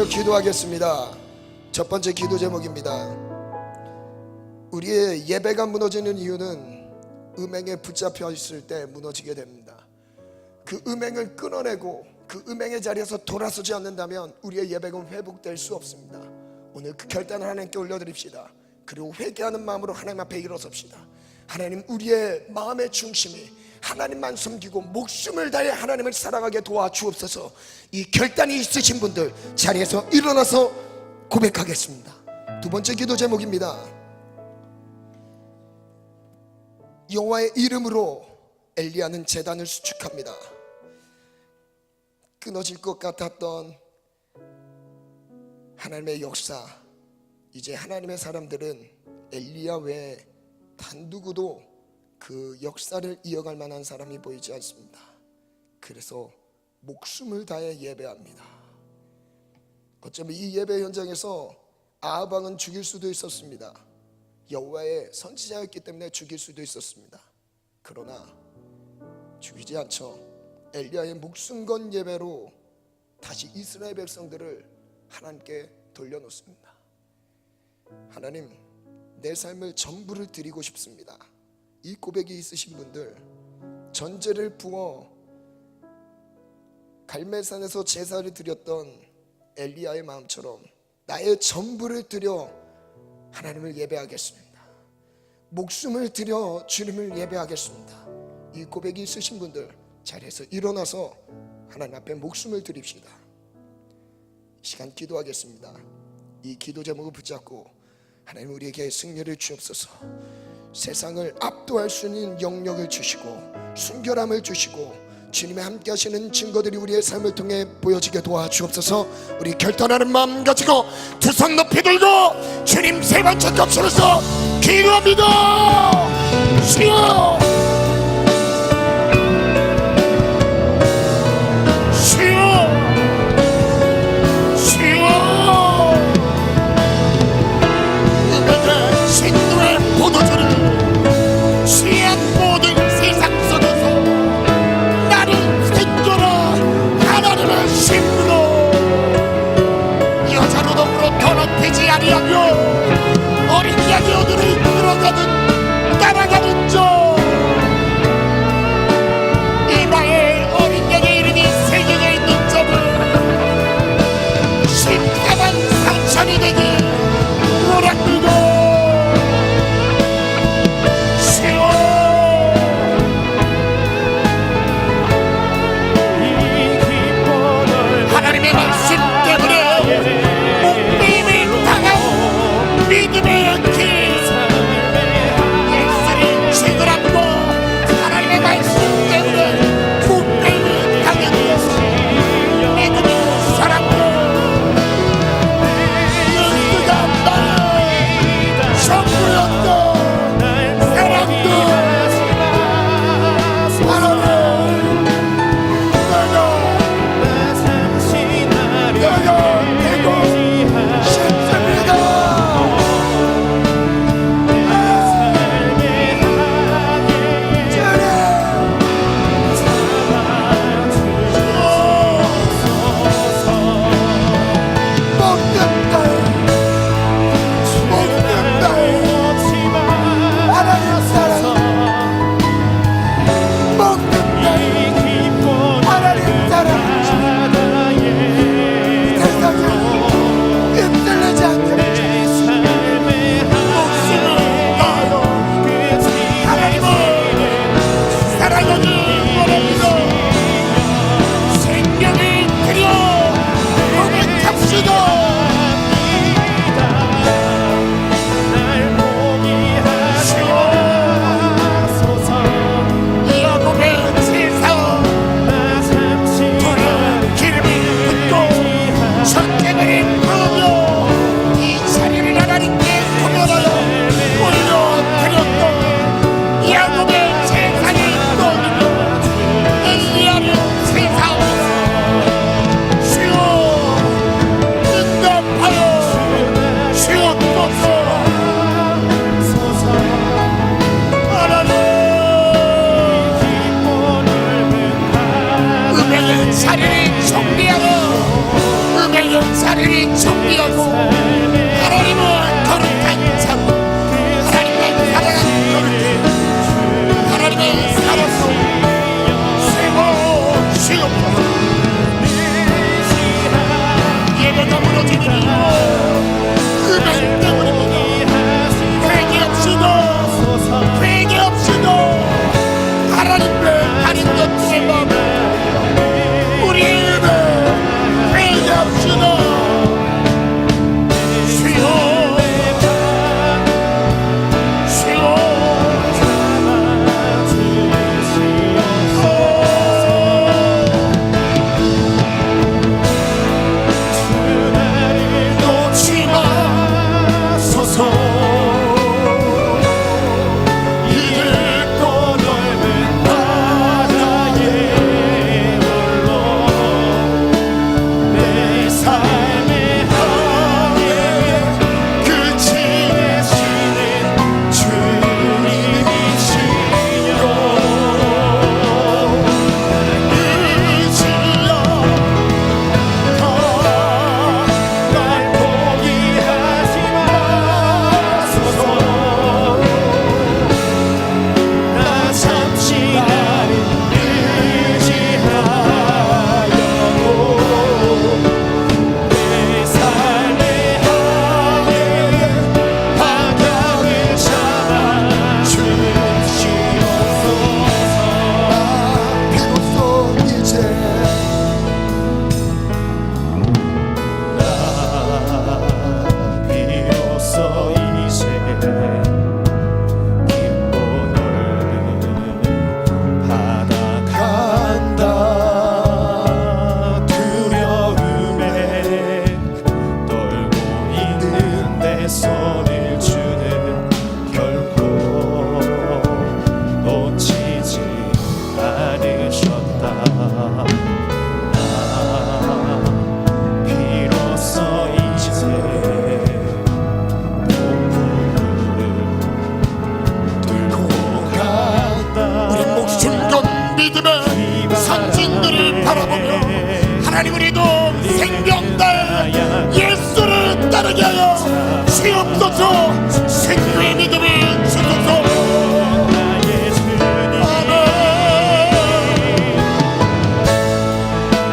기도하겠습니다. 첫 번째 기도 제목입니다. 우리의 예배가 무너지는 이유는 음행에 붙잡혀 있을 때 무너지게 됩니다. 그 음행을 끊어내고 그 음행의 자리에서 돌아서지 않는다면 우리의 예배가 회복될 수 없습니다. 오늘 그 결단을 하나님께 올려드립시다. 그리고 회개하는 마음으로 하나님 앞에 일어섭시다. 하나님, 우리의 마음의 중심이 하나님만 섬기고 목숨을 다해 하나님을 사랑하게 도와주옵소서. 이 결단이 있으신 분들 자리에서 일어나서 고백하겠습니다. 두 번째 기도 제목입니다. 여호와의 이름으로 엘리야는 제단을 수축합니다. 끊어질 것 같았던 하나님의 역사, 이제 하나님의 사람들은 엘리야 외에 단 누구도 그 역사를 이어갈 만한 사람이 보이지 않습니다. 그래서 목숨을 다해 예배합니다. 어쩌면 이 예배 현장에서 아합 왕은 죽일 수도 있었습니다. 여호와의 선지자였기 때문에 죽일 수도 있었습니다. 그러나 죽이지 않죠. 엘리야의 목숨 건 예배로 다시 이스라엘 백성들을 하나님께 돌려놓습니다. 하나님, 내 삶을 전부를 드리고 싶습니다. 이 고백이 있으신 분들, 전제를 부어 갈멜산에서 제사를 드렸던 엘리야의 마음처럼 나의 전부를 드려 하나님을 예배하겠습니다. 목숨을 드려 주님을 예배하겠습니다. 이 고백이 있으신 분들 자리에서 일어나서 하나님 앞에 목숨을 드립시다. 이 시간 기도하겠습니다. 이 기도 제목을 붙잡고 하나님, 우리에게 승리를 주옵소서. 세상을 압도할 수 있는 영역을 주시고 순결함을 주시고 주님의 함께 하시는 증거들이 우리의 삶을 통해 보여지게 도와주옵소서. 우리 결단하는 마음 가지고 두 손 높이 들고 주님 세 번째 격수로서 기도합니다. 주여, 주여, 주여. 음행의 진노의 포도주를 취한 모든 세상 속에서 나를 생겨라 하나님의 신부로 여자로 더불어 더럽히지 아니하며 어린 양의 어둠을 이끌어가는 따라가는 자
정리하고 하나님은 거룩한 삶, 하나님은 사랑하는 거룩해, 하나님은 살아서 세워주옵소서. 예배가 무너지는 이유 음행 때문입니다. 회개합시다. 하나님께 다른 것들의 마음, 우리의 예배 회개합시다. 주여 놓지 마소서. 믿음의 선진들을 바라보며 하나님 우리도 생명다해 예수를 따르게 하여 주옵소서. 생명의 믿음을 주소서. 아멘.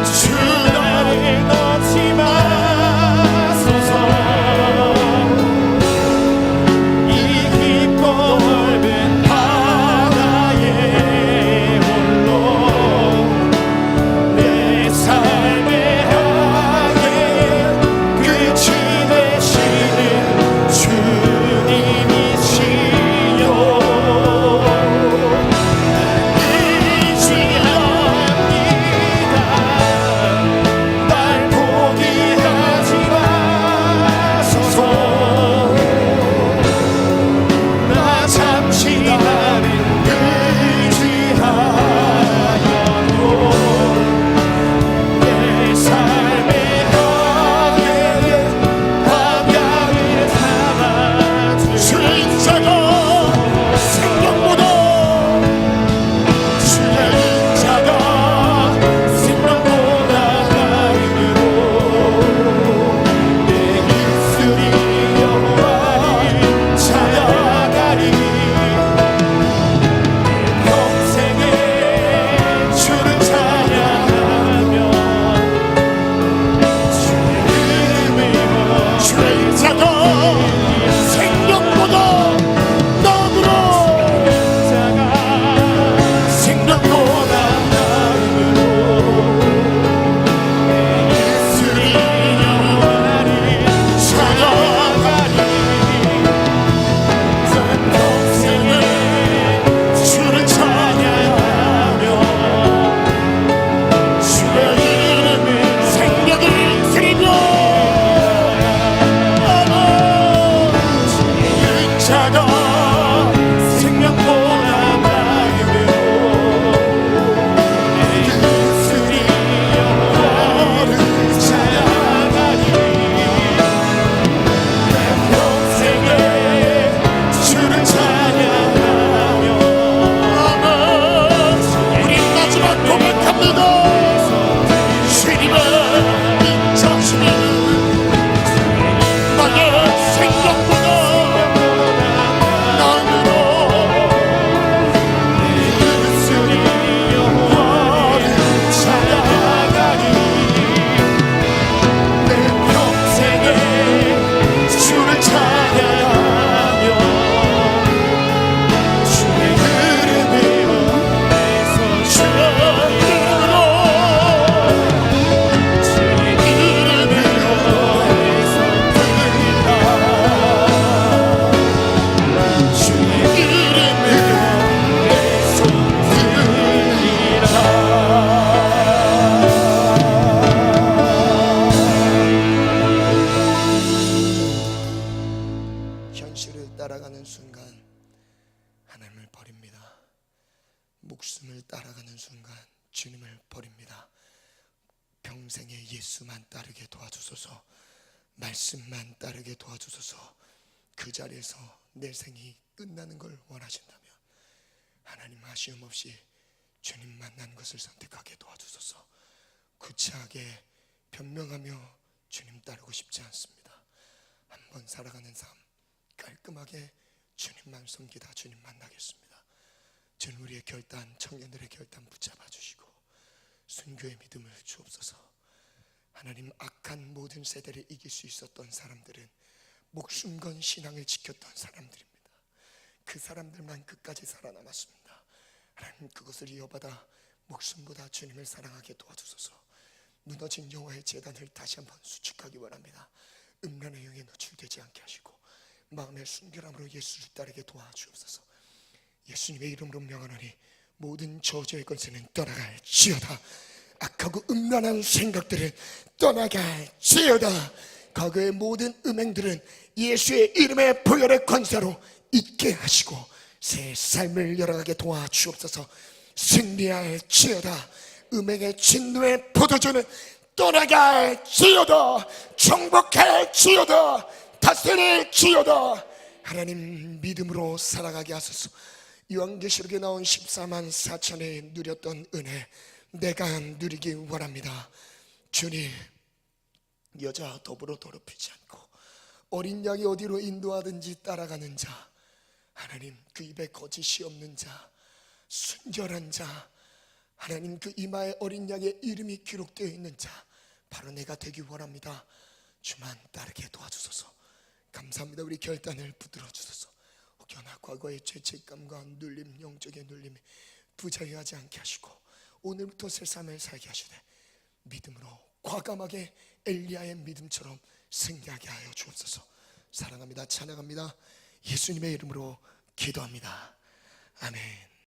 주 나를 놓지 마소서. 이 깊고 넓은 바다에 내 삶의 항해 끝이 되시는 주님
하나님을 버립니다. 목숨을 따라가는 순간 주님을 버립니다. 평생에 예수만 따르게 도와주소서. 말씀만 따르게 도와주소서. 그 자리에서 내 생이 끝나는 걸 원하신다면 하나님 아쉬움 없이 주님 만난 것을 선택하게 도와주소서. 구차하게 변명하며 주님 따르고 싶지 않습니다. 한번 살아가는 삶 깔끔하게 주님만 섬기다 주님 만나겠습니다. 주는 우리의 결단, 청년들의 결단 붙잡아 주시고 순교의 믿음을 주옵소서. 하나님, 악한 모든 세대를 이길 수 있었던 사람들은 목숨 건 신앙을 지켰던 사람들입니다. 그 사람들만 끝까지 살아남았습니다. 하나님, 그것을 이어받아 목숨보다 주님을 사랑하게 도와주소서. 무너진 여호와의 제단을 다시 한번 수축하기 원합니다. 음란의 영에 노출되지 않게 하시고 마음의 순결함으로 예수를 따르게 도와주옵소서. 예수님의 이름으로 명하노니 모든 저주의 권세는 떠나갈지어다. 악하고 음란한 생각들은 떠나갈지어다. 과거의 모든 음행들은 예수의 이름의 보혈의 권세로 잊게 하시고 새 삶을 열어가게 도와주옵소서. 승리할지어다. 음행의 진노의 포도주는 떠나갈지어다. 정복할지어다. 다스릴지어다. 하나님, 믿음으로 살아가게 하소서. 요한계시록에 나온 14만 4천이 누렸던 은혜 내가 누리기 원합니다. 주님, 여자 더불어 더럽히지 않고 어린 양이 어디로 인도하든지 따라가는 자, 하나님, 그 입에 거짓이 없는 자, 순결한 자, 하나님, 그 이마에 어린 양의 이름이 기록되어 있는 자, 바로 내가 되기 원합니다. 주만 따르게 도와주소서. 감사합니다. 우리 결단을 붙들어 주소서. 혹여나 과거의 죄책감과 눌림, 영적의 눌림이 부자유하지 않게 하시고 오늘부터 새 삶을 살게 하시되 믿음으로 과감하게 엘리야의 믿음처럼 승리하게 하여 주옵소서. 사랑합니다. 찬양합니다. 예수님의 이름으로 기도합니다. 아멘.